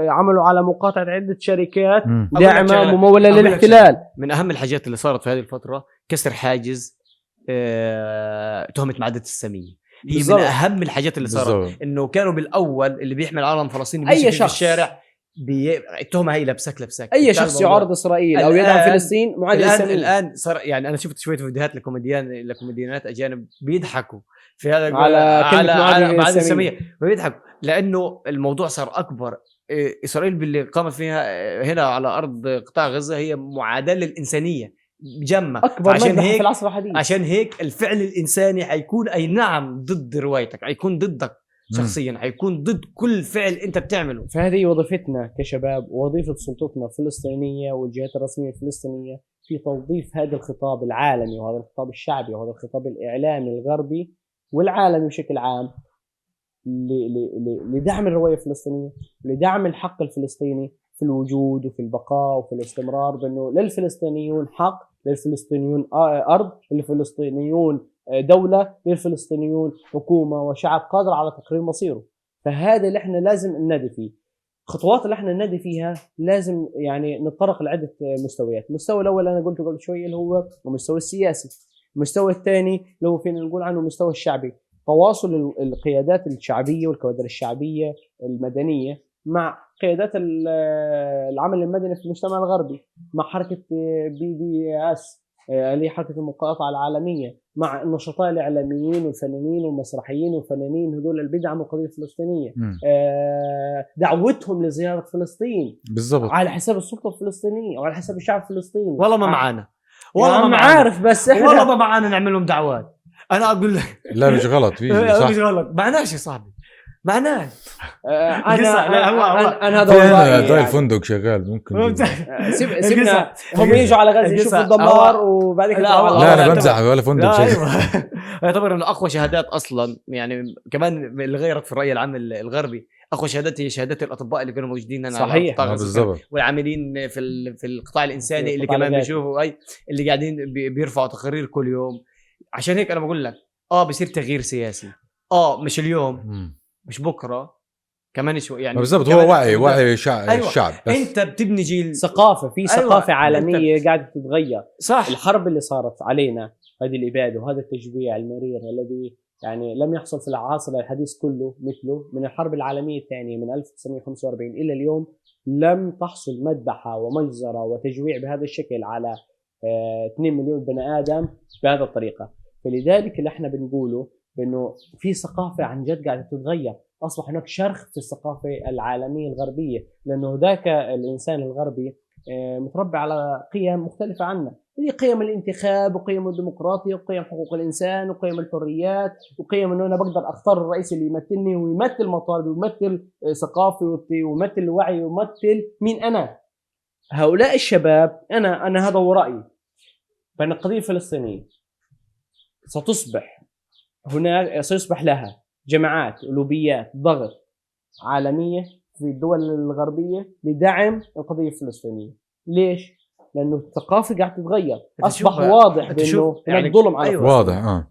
عملوا على مقاطعة عدة شركات داعمة ممولة للاحتلال. من أهم الحاجات اللي صارت في هذه الفترة كسر حاجز تهمة معدة السامية. هي بالزبط. من أهم الحاجات اللي صارت. إنه كانوا بالأول اللي بيحمل علم فلسطيني أي شخص في الشارع التهمة هي لبسك أي شخص يعارض إسرائيل أو يدعم فلسطين الآن صار. يعني أنا شفت شوية فيديوهات لكوميديانات أجانب بيضحكوا في هذا على معدة السامية، بيضحكوا لأنه الموضوع صار أكبر. إسرائيل باللي قامت فيها هنا على أرض قطاع غزة هي معاداة للإنسانية جمع أكبر عشان هيك في العصر الحديث. عشان هيك الفعل الإنساني حيكون أي نعم ضد روايتك، حيكون ضدك شخصيا، حيكون ضد كل فعل أنت بتعمله. فهذه وظيفتنا كشباب، ووظيفة سلطتنا الفلسطينية والجهات الرسمية الفلسطينية في توظيف هذا الخطاب العالمي وهذا الخطاب الشعبي وهذا الخطاب الإعلامي الغربي والعالمي بشكل عام لدعم الرواية الفلسطينية، لدعم الحق الفلسطيني في الوجود وفي البقاء وفي الاستمرار، بأنه للفلسطينيون حق، للفلسطينيون أرض، للفلسطينيون دولة، للفلسطينيون حكومة وشعب قادر على تقرير مصيره. فهذا اللي احنا لازم ننادي فيه. خطوات اللي احنا ننادي فيها لازم يعني نتطرق لعدة مستويات. المستوى الأول أنا قلته قبل شوي اللي هو المستوى السياسي. المستوى الثاني اللي هو فينا نقول عنه المستوى الشعبي، تواصل القيادات الشعبية والكوادر الشعبية المدنية مع قيادات العمل المدني في المجتمع الغربي، مع حركة BDS اللي هي حركة المقاطعة العالمية، مع النشطاء الإعلاميين والفنانين والمسرحيين والفنانين هذول اللي بيدعموا القضية الفلسطينية، دعوتهم لزيارة فلسطين بالضبط على حساب السلطة الفلسطينية وعلى حساب الشعب الفلسطيني. والله ما معانا، والله ما عارف، بس احنا والله ما معانا نعمل لهم دعوات. انا اقول لك لا مش غلط فيه صح، مش غلط، معناش يا صاحبي. معناه انا هذا هذا يعني. الفندق شغال ممكن سيبنا هم يجوا على غزه يشوفوا الدمار وبعد كده لا انا بمزح ولا فندق شغال. ايوه يعتبر انه اقوى شهادات اصلا يعني كمان اللي غيرت في الراي العام الغربي. اقوى شهادات هي شهادات الاطباء اللي كانوا موجودين هنا صحيح بالضبط والعاملين في القطاع الانساني اللي كمان بيشوفوا اللي قاعدين بيرفعوا تقارير كل يوم. عشان هيك انا بقول لك بيصير تغيير سياسي مش اليوم مش بكره كمان شو يعني بالضبط. هو وعي أيوة. الشعب بس. انت بتبني جيل ثقافه في ثقافه أيوة. عالميه قاعده تتغير. صح. الحرب اللي صارت علينا هذه الاباده وهذا التجويع المرير الذي يعني لم يحصل في العصر الحديث كله مثله من الحرب العالميه الثانيه من 1945 الى اليوم. لم تحصل مذبحه ومجزره وتجويع بهذا الشكل على 2 مليون بني ادم بهذه الطريقه. فلذلك اللي احنا بنقوله بانه في ثقافه عن جد قاعده تتغير. اصبح هناك شرخ في الثقافه العالميه الغربيه لانه ذاك الانسان الغربي متربي على قيم مختلفه عنا. هي قيم الانتخاب وقيم الديمقراطيه وقيم حقوق الانسان وقيم الحريات وقيم انه انا بقدر اختار الرئيس اللي يمثلني ويمثل مطالبي ويمثل ثقافتي ويمثل وعي ويمثل مين انا. هؤلاء الشباب انا هذا هو رايي بان القضيه الفلسطينيه سيصبح لها جماعات ولوبيات ضغط عالميه في الدول الغربيه لدعم القضيه الفلسطينيه. ليش؟ لانه الثقافه قاعده تتغير. اصبح واضح بانه يعني الظلم على أيوة. واضح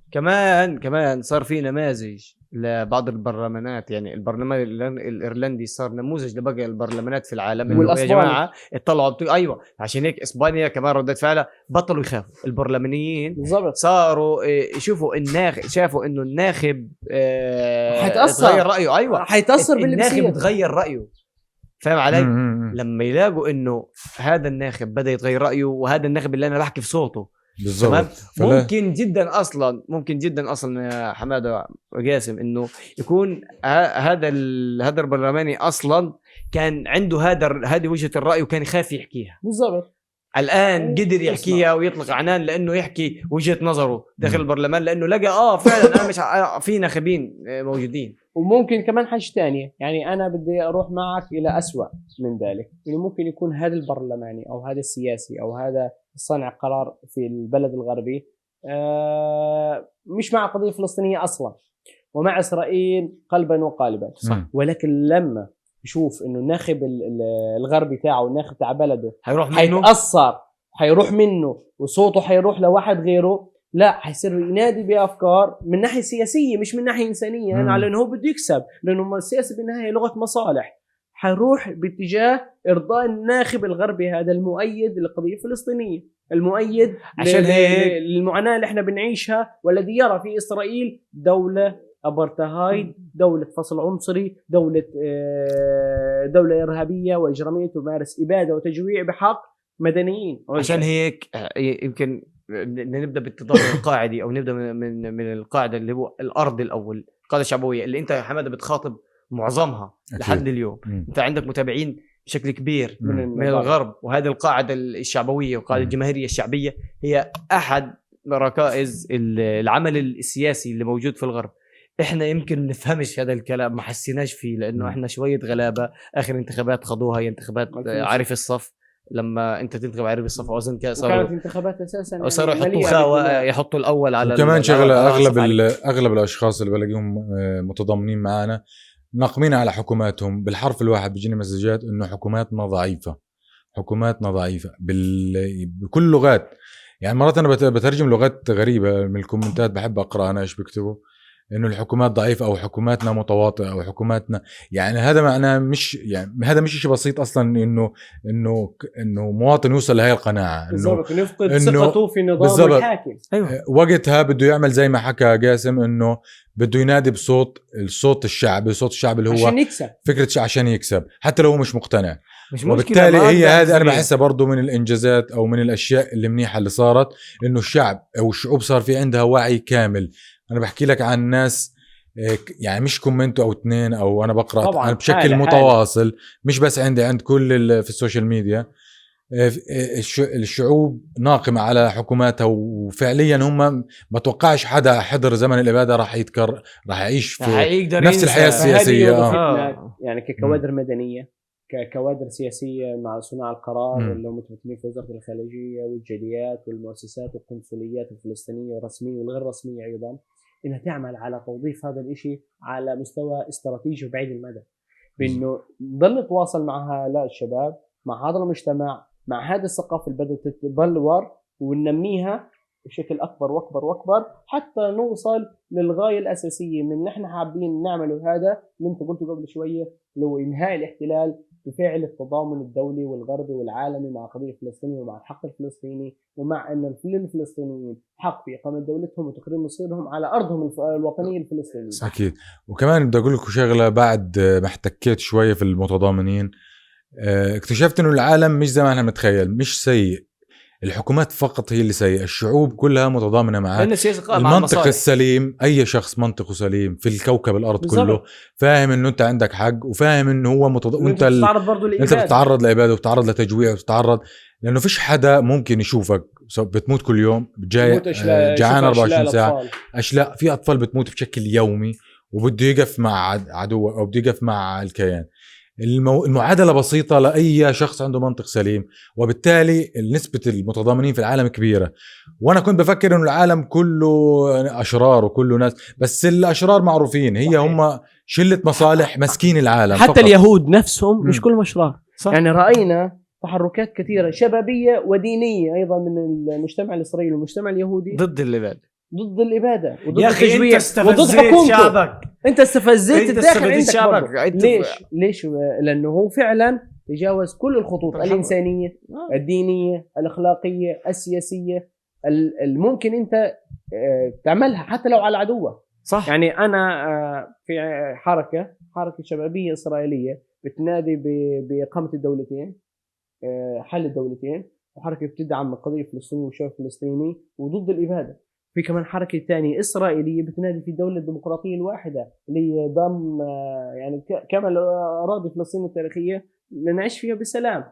كمان صار في نماذج لبعض البرلمانات. يعني البرلمان الايرلندي صار نموذج لبقى البرلمانات في العالم. يا جماعه اطلعوا ايوه. عشان هيك اسبانيا كمان ردت فعلها بطلوا يخافوا البرلمانيين بالضبط. صاروا يشوفوا شافوا انه الناخب حيتاثر رايه. ايوه حيتاثر باللي الناخب بتغير رايه. فاهم علي؟ لما يلاقوا انه هذا الناخب بدا يتغير رايه وهذا الناخب اللي انا بحكي في صوته بالضبط. ممكن جدا اصلا يا حماده وجاسم انه يكون هذا البرلماني اصلا كان عنده هذه وجهه الراي وكان يخاف يحكيها. بالضبط. الان قدر يحكيها ويطلق عنان لانه يحكي وجهه نظره داخل البرلمان لانه لقى فعلا انا مش في ناخبين موجودين. وممكن كمان حاجه ثانيه يعني انا بدي اروح معك الى أسوأ من ذلك انه ممكن يكون هذا البرلماني او هذا السياسي او هذا صانع قرار في البلد الغربي مش مع قضيه فلسطينيه اصلا ومع اسرائيل قلبا وقالبا. صح. ولكن لما يشوف انه الناخب الغربي تاعه الناخب تاع بلده حيتاثر حيروح منه وصوته حيروح لواحد غيره، لا حيصير ينادي بافكار من ناحيه سياسيه مش من ناحيه انسانيه. يعني على انه هو بده يكسب لانه السياسه بالنهايه لغه مصالح. حيروح باتجاه ارضاء الناخب الغربي هذا المؤيد للقضيه الفلسطينيه المؤيد عشان للمعاناه اللي احنا بنعيشها والذي يرى في اسرائيل دوله ابرتهايد، دوله فصل عنصري، دوله ارهابيه واجراميه تمارس اباده وتجويع بحق مدنيين. عشان هيك يمكن نبدا بالتضامن القاعدي او نبدا من القاعده اللي هو الارض الاول، القاعده الشعبويه اللي انت يا حماده بتخاطب معظمها لحد اليوم. انت عندك متابعين بشكل كبير من الغرب، وهذه القاعده الشعبويه والقاعده الجماهيريه الشعبيه هي احد ركائز العمل السياسي اللي موجود في الغرب. احنا يمكن نفهمش هذا الكلام، ما حسيناش فيه لانه احنا شويه غلابه. اخر انتخابات خدوها هي انتخابات عارف الصف، لما انت تنتخب عارف الصف وزن كاس كانت انتخابات اساسا يعني صاروا يحطوا خاوه يحطوا الاول على كمان شغله. اغلب الاشخاص اللي بلاقيهم متضامنين معنا ناقمين على حكوماتهم بالحرف الواحد بيجيني مسجات انه حكوماتنا ضعيفه بكل لغات. يعني مرات انا بترجم لغات غريبه من الكومنتات بحب اقرا انا ايش بيكتبوا انه الحكومات ضعيفه او حكوماتنا متواطئه او حكوماتنا. يعني هذا معناه مش يعني هذا مش شيء بسيط اصلا انه مواطن يوصل لهي القناعه انه يفقد ثقته في نظام الحاكم. أيوة. وقتها بده يعمل زي ما حكى جاسم انه بده ينادي الصوت الشعبي، صوت الشعب اللي هو عشان يكسب فكره عشان يكسب حتى لو هو مش مقتنع. وبالتالي هي هذه انا بحسها برضو من الانجازات او من الاشياء اللي منيحه اللي صارت، انه الشعب او الشعوب صار في عندها وعي كامل. انا بحكي لك عن ناس يعني مش كومنت او اثنين او انا بقرا أنا بشكل متواصل مش بس عند كل في السوشيال ميديا. الشعوب ناقمة على حكوماتها، وفعليا هم ما توقعش حدا حضر زمن الإبادة راح يعيش في نفس الحياة السياسية. يعني ككوادر مدنية، ككوادر سياسية مع صناع القرار اللي هم متمثلين في وزارة الخارجية والجاليات والمؤسسات والقنصليات الفلسطينية والرسمية والغير رسمية أيضا، إنها تعمل على توظيف هذا الإشي على مستوى استراتيجي وبعيد المدى، بأنه نضل نتواصل مع هؤلاء الشباب، مع هذا المجتمع، مع هذه الثقافة اللي بدأت تتبلور، وننميها بشكل أكبر وأكبر وأكبر حتى نوصل للغاية الأساسية من اللي احنا حابين نعمله، هذا اللي انت قلته قبل شوية، لو إنهاء الاحتلال بفعل التضامن الدولي والغربي والعالمي مع قضية فلسطين ومع الحق الفلسطيني، ومع أن الفلسطينيين حق في إقامة دولتهم وتقرير مصيرهم على أرضهم الوطنية الفلسطينية. أكيد. وكمان بدي أقول لكم شغلة، بعد ما احتكيت شوية في المتضامنين اكتشفت إنه العالم مش زي ما احنا متخيل، مش سيء. الحكومات فقط هي اللي سيئة، الشعوب كلها متضامنة معها. المنطق السليم، أي شخص منطقه سليم في الكوكب الأرض بالزبط. كله فاهم إنه أنت عندك حق، وفاهم إنه هو وأنت أنت بتتعرض لإبادة وبتتعرض لتجويع وبتتعرض، لأنه فيش حدا ممكن يشوفك بتموت كل يوم، جاي جعان 24 ساعة، أشلاء. في أطفال بتموت بشكل يومي وبده يقف مع عدو أو بده يقف مع الكيان. المعادلة بسيطة لأي شخص عنده منطق سليم، وبالتالي نسبة المتضامنين في العالم كبيرة. وأنا كنت بفكر إنه العالم كله أشرار وكله ناس، بس الأشرار معروفين هي هم شلة مصالح مسكين العالم حتى فقط. اليهود نفسهم مش كلهم أشرار. يعني رأينا تحركات كثيرة شبابية ودينية أيضا من المجتمع الإسرائيلي والمجتمع اليهودي ضد الإبادة، وضد التجويع وضد حكومته. انت استفزيت الداخل شعبك. ليش لانه هو فعلا تجاوز كل الخطوط الانسانيه الدينيه الاخلاقيه السياسيه الممكن انت تعملها حتى لو على عدوه. صح. يعني انا في حركه شبابيه اسرائيليه بتنادي باقامه الدولتين، حل الدولتين، وحركه بتدعم القضيه الفلسطينيه والشعب الفلسطيني وضد الاباده. في كمان حركة تانية إسرائيلية بتنادي في الدولة الديمقراطية الواحدة اللي ضم يعني كامل أراضي فلسطين التاريخية لنعيش فيها بسلام.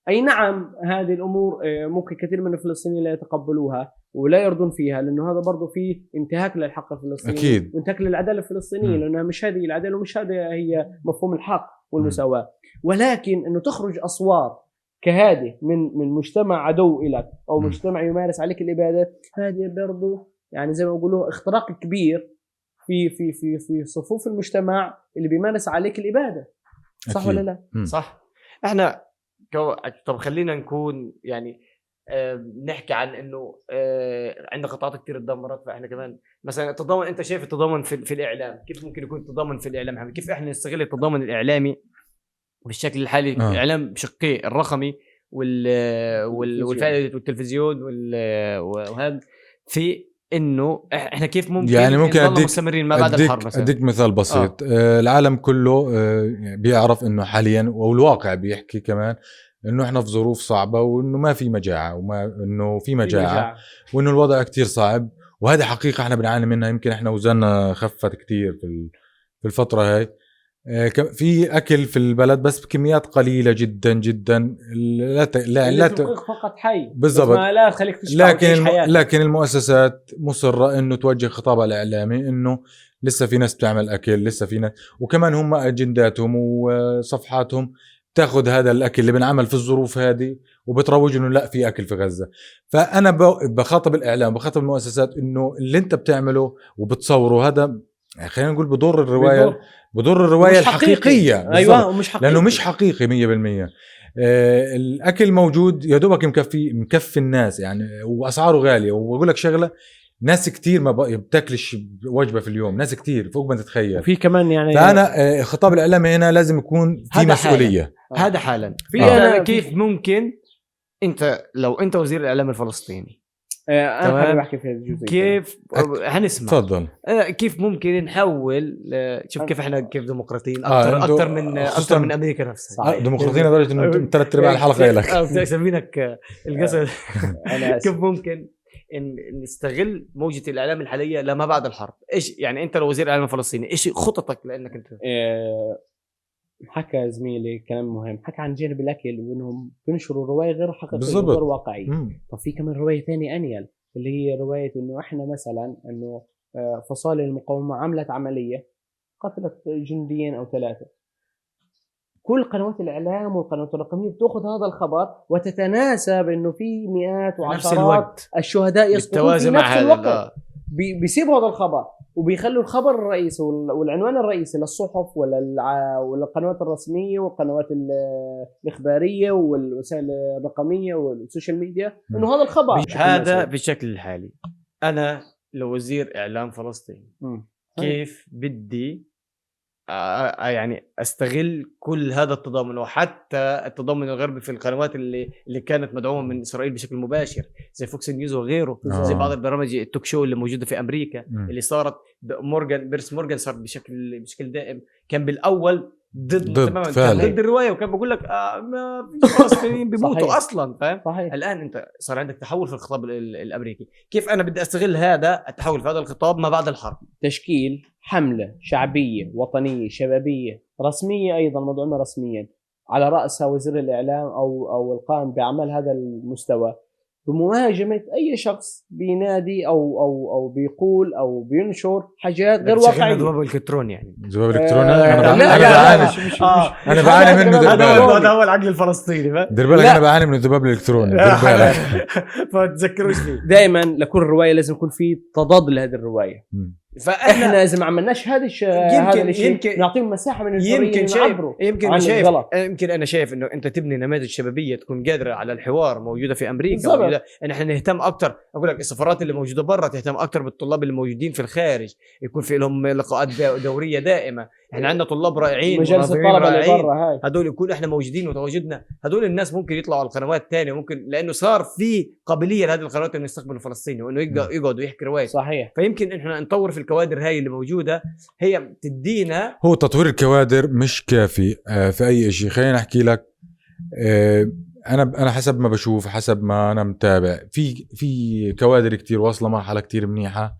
أي نعم هذه الأمور ممكن كثير من الفلسطينيين لا يتقبلوها ولا يرضون فيها، لأنه هذا برضو فيه انتهاك للحق الفلسطيني أكيد. وانتهاك للعدالة الفلسطينية، لأنها مش هذه العدالة ومش هذه هي مفهوم الحق والمساواة. ولكن أنه تخرج أصوات كهذه من مجتمع عدو إلك أو مجتمع يمارس عليك الإبادة، هذه برضو يعني زي ما يقولوا اختراق كبير في صفوف المجتمع اللي بيمارس عليك الإبادة. صح ولا لا؟ صح. احنا طب خلينا نكون يعني نحكي عن انه عندنا قطاعات كتير تدمرت، فاحنا كمان مثلا التضامن، انت شايف التضامن في الاعلام كيف ممكن يكون التضامن في الاعلام؟ كيف احنا نستغل التضامن الاعلامي بالشكل الحالي؟ الاعلام بشقيه الرقمي والفائده والتلفزيون وهذا، في انه احنا كيف ممكن يعني نضل مستمرين ما بعد الحرب مثلا. اديك مثال بسيط. العالم كله بيعرف انه حاليا، والواقع بيحكي كمان انه احنا في ظروف صعبه، وانه ما في مجاعه، انه في مجاعه وانه الوضع كتير صعب، وهذه حقيقه احنا بنعاني منها. يمكن احنا وزننا خفت كتير في الفتره هاي. في اكل في البلد بس بكميات قليله جدا جدا، لا فقط حي بالضبط، لا خليك تشبع لكن المؤسسات مصره انه توجه خطابها الاعلامي انه لسه في ناس بتعمل اكل، لسه في ناس، وكمان هم اجنداتهم وصفحاتهم تاخذ هذا الاكل اللي بنعمل في الظروف هذه وبتروج انه لا في اكل في غزه. فانا بخاطب الاعلام، بخاطب المؤسسات انه اللي انت بتعمله وبتصوره هذا خلينا نقول بضر الرواية الحقيقية. أيوة مش حقيقي، لأنه مش حقيقي 100%. الأكل موجود يا دوبك مكفي الناس يعني، وأسعاره غالية. وأقول لك شغلة، ناس كتير ما بتاكلش وجبة في اليوم، ناس كتير فوق ما تتخيل. وفي كمان يعني فأنا خطاب الإعلامي هنا لازم يكون في مسؤولية. هذا حالا في كيف ممكن أنت لو أنت وزير الإعلام الفلسطيني، انا حابب احكي في الجزء كيف هنسمع. تفضل. كيف ممكن نحول، شوف كيف احنا كيف ديمقراطيين اكثر من امريكا نفسها. ديمقراطيين لدرجه انه 3/4 الحلقه لك سمينك القصد. كيف ممكن نستغل موجة الاعلام الحاليه لما بعد الحرب؟ ايش يعني انت لو وزير اعلام فلسطيني ايش خططك؟ لانك انت حكى زميلي كلام مهم، حكى عن جانب الاكل وانهم بينشروا روايه غير حقيقيه بالضبط. غير واقعيه. مم. طب في كمان روايه ثانيه انيل، اللي هي روايه انه احنا مثلا انه فصائل المقاومه عملت عمليه قتلت جنديين او 3. كل قنوات الاعلام والقنوات الرقميه بتاخذ هذا الخبر وتتناسب انه في مئات نفس وعشرات الوقت الشهداء يسقطون في بالتوازي نفس مع الوقت. هذا بيسيبوا هذا الخبر وبيخلوا الخبر الرئيسي والعنوان الرئيسي للصحف ولا القنوات الرسميه والقنوات الاخباريه والوسائل الرقميه والسوشيال ميديا انه هذا الخبر هذا بالشكل الحالي. انا لو وزير اعلام فلسطيني كيف بدي يعني استغل كل هذا التضامن وحتى التضامن الغربي في القنوات اللي كانت مدعومه من اسرائيل بشكل مباشر زي فوكس نيوز وغيره، زي بعض البرامج التوك شو اللي موجوده في امريكا اللي صارت بيرس مورغان صار بشكل دائم. كان بالاول ضد الروايه وكان بقول لك ما فيش فلسطينيين بيموتوا اصلا، فاهم؟ صحيح. الان انت صار عندك تحول في الخطاب الامريكي، كيف انا بدي استغل هذا التحول في هذا الخطاب ما بعد الحرب؟ تشكيل حمله شعبيه وطنيه شبابيه رسميه ايضا مدعومه رسميا على راسها وزير الاعلام او القائم باعمال هذا المستوى بمهاجمه اي شخص بينادي او بيقول او بينشر حاجات غير واقعيه. ذباب الكترون يعني ذباب الكترون. انا بعاني منه. هذا هو العقل الفلسطيني. دير بالك انا بعاني من الذباب الالكتروني، دير بالك فتذكروش فيه. دائما لكل روايه لازم يكون في تضاد لهذه الروايه. فاحنا اذا ما عملناش هذا الشيء نعطيهم مساحه من الحريه يعبروا. يمكن انا شايف انه انت تبني نماذج شبابيه تكون قادره على الحوار موجوده في امريكا، ان احنا نهتم اكثر. اقول لك السفارات اللي موجوده برا تهتم اكثر بالطلاب اللي موجودين في الخارج، يكون في لهم لقاءات دوريه دائمه. احنا عندنا طلاب رائعين مجالس الطلبه اللي برا هاي، هذول يكون احنا موجودين وتواجدنا. هذول الناس ممكن يطلعوا على القنوات الثانيه، ممكن لانه صار في قابليه لهذه القنوات انه يستقبلوا الفلسطيني وانه يقعدوا يحكي روايه. صحيح. فيمكن احنا نطور في الكوادر هاي اللي موجوده، هي تدينا. هو تطوير الكوادر مش كافي في اي شيء. خلينا احكي لك، انا حسب ما بشوف، حسب ما انا متابع، في كوادر كتير واصله مرحله كتير منيحه،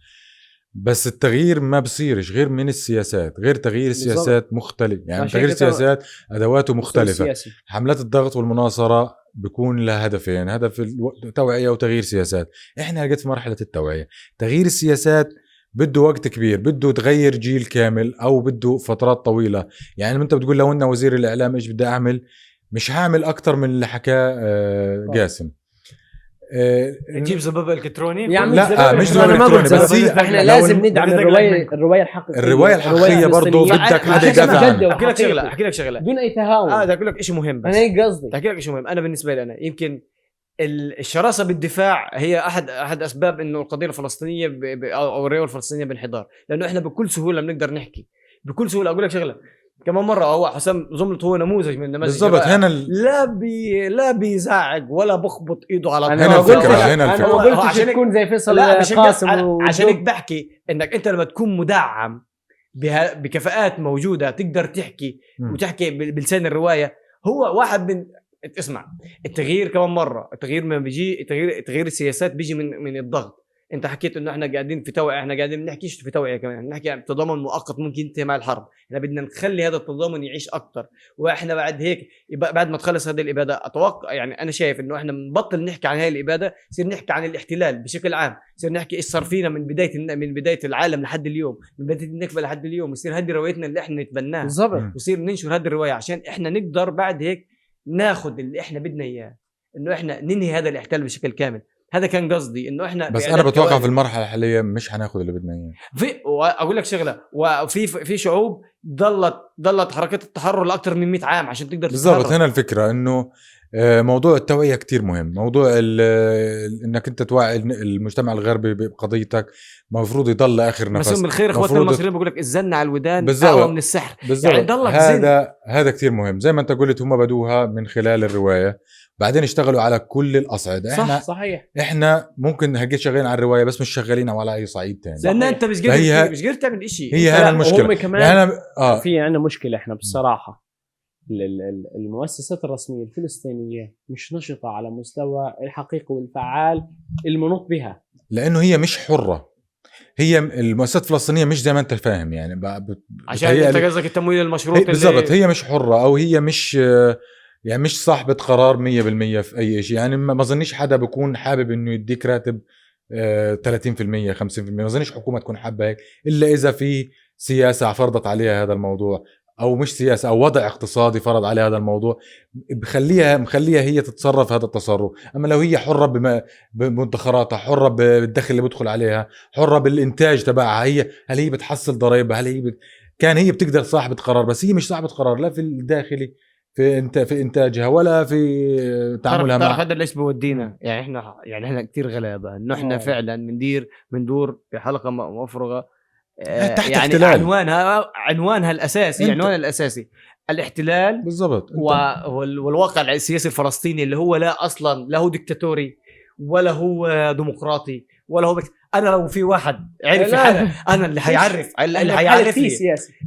بس التغيير ما بصيرش غير من السياسات، غير تغيير السياسات مختلف. يعني تغيير السياسات ادواته مختلفه. حملات الضغط والمناصره بيكون لها هدفين، هدف التوعيه وتغيير سياسات. احنا لقيت في مرحله التوعيه. تغيير السياسات بده وقت كبير، بده تغير جيل كامل او بده فترات طويله. يعني انت بتقول لو ان وزير الاعلام ايش بدي اعمل، مش هعمل اكتر من اللي حكاه جاسم. نجيب ذباب الكتروني؟ لا مش ذباب الكتروني، بس احنا لازم ندعم الروايه الحقيقيه. الروايه الحقيقيه برضه بدك حدا يدافع عنها. احكي لك شغله بدون اي تهاون. بدي اقول لك شيء مهم، بس انا هيك قصدي. احكي لك شيء مهم. انا بالنسبه لي، انا يمكن الشراسه بالدفاع هي احد اسباب انه القضيه الفلسطينيه او الروايه الفلسطينيه بانحدار، لانه احنا بكل سهوله بنقدر نحكي بكل سهوله. اقول لك شغله كمان مره، هو حسام زملت هو نموذج من النماذج بالضبط. هنا لا بيزعق ولا بخبط ايده على هنا الفكره. انا ما قلتش تكون زي فيصل قاسم عشان هيك بحكي انك انت لما تكون مدعم بكفاءات موجوده تقدر تحكي وتحكي بلسان الروايه. هو واحد من اسمع، التغيير كمان مره، التغيير ما بيجي، تغيير السياسات بيجي من الضغط. انت حكيت انه احنا قاعدين في توعيه، احنا قاعدين بنحكيش في توعيه كمان، نحكي عن تضامن مؤقت ممكن ينتهي مع الحرب. احنا بدنا نخلي هذا التضامن يعيش اكثر. واحنا بعد هيك بعد ما تخلص هذه الاباده، اتوقع يعني انا شايف انه احنا بنبطل نحكي عن هاي الاباده، نصير نحكي عن الاحتلال بشكل عام، نصير نحكي ايش صار فينا من بدايه العالم لحد اليوم، من بدايه النكبه لحد اليوم، يصير هذه روايتنا اللي احنا نتبناها بالضبط، ويصير ننشر هذه الروايه عشان احنا نقدر بعد هيك ناخذ اللي احنا بدنا اياه، انه احنا ننهي هذا الاحتلال بشكل كامل. هذا كان قصدي، انه احنا بس انا بتوقع في المرحله الحاليه مش هناخذ اللي بدنا اياه. اقول لك شغله، وفي شعوب ضلت حركه التحرر لاكثر من 100 عام عشان تقدر تتحرر. بالضبط. هنا الفكره انه موضوع التوعيه كتير مهم. موضوع انك انت توعي المجتمع الغربي بقضيتك، مفروض يضل لاخر نفس. مسم الخير اخواتنا المصريين بقول لك الزن على الودان اقوى من السحر. بالزبط. يعني ضلك هذا كتير مهم. زي ما انت قلت، هم بدوها من خلال الروايه، بعدين اشتغلوا على كل الاصعده. احنا صحيح، احنا ممكن هجي شغالين على الروايه بس مش شغالين على اي صعيد ثاني، لان انت مش قادر تعمل شيء. هي هنا المشكله. يعني في عندنا مشكله احنا بصراحه. المؤسسات الرسميه الفلسطينيه مش نشطه على مستوى الحقيقي والفعال المنوط بها، لانه هي مش حره. هي المؤسسات الفلسطينيه مش زي ما انت فاهم يعني عشان انت قصدك التمويل المشروط بالضبط. هي مش حره او هي مش يعني مش صاحبه قرار 100% في اي شيء. يعني ما ظنيش حدا بيكون حابب انه يديك راتب 30% 50%. ما ظنيش حكومه تكون حابه هيك الا اذا في سياسه فرضت عليها هذا الموضوع، او مش سياسه او وضع اقتصادي فرض عليها هذا الموضوع مخليها هي تتصرف هذا التصرف. اما لو هي حره بمدخراتها، حره بالدخل اللي بدخل عليها، حره بالانتاج تبعها، هل هي بتحصل ضرائبها، هل هي كان هي بتقدر صاحبه قرار. بس هي مش صاحبه قرار لا في الداخلي في انتاجها ولا في تعاملها مع. هذا ليش بودينا يعني احنا كثير غلابه انه احنا فعلا بندور في حلقه مفرغه تحت يعني احتلال. عنوانها الاساسي، عنوانها الاساسي الاحتلال بالضبط. والواقع السياسي الفلسطيني اللي هو لا اصلا لا هو ديكتاتوري ولا هو ديمقراطي ولا هو انا لو في واحد عرف الحالة انا اللي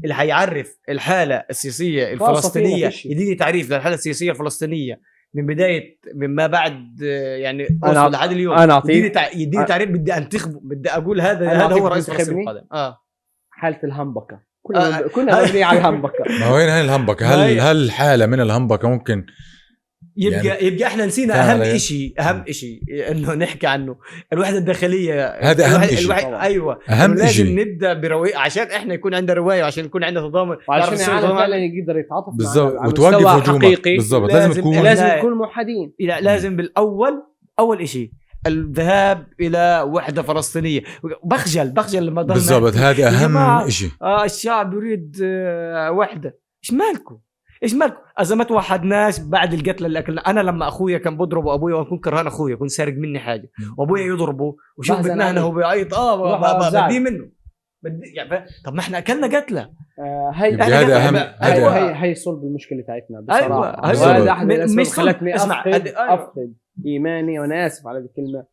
هيعرف الحالة السياسية الفلسطينية، يديني تعريف للحالة السياسية الفلسطينية من بداية مما بعد يعني لحد اليوم. يديني تعريف بدي انتخبه، بدي اقول هذا هو رئيس فلسطين القادم. حالة الهمبكة كلها مبنية على الهمبكة. ما وين هاي الهمبكة؟ هل حالة من الهمبكة ممكن يبقى احنا نسينا اهم شيء انه نحكي عنه الوحده الداخليه. هذا اهم شيء. ايوه اهم لازم شيء نبدا بروايه عشان احنا يكون عندنا روايه وعشان يكون عندنا تضامن وعشان العالم فعلا يقدر يتعاطف بالضبط وتوقف هجومك. بالضبط لازم نكون موحدين. لازم اول شيء الذهاب الى وحده فلسطينيه. بخجل لما ضلنا بالضبط. هذا اهم شيء. الشعب يريد وحده. ايش مالكم اذا ما توحدناش بعد القتل اللي اكلنا. انا لما اخويا كان بضرب ابويا واكون كرهان اخويا، كنت سارق مني حاجه وابويا يضربه وشوف بدنا هو بيعيط بدي منه يعني. طب ما احنا اكلنا قتله. هذا اهم. هي صلب المشكله تاعتنا بصراحه. هذا احد الاسباب خلتني افقد ايماني، وانا اسف على الكلمه،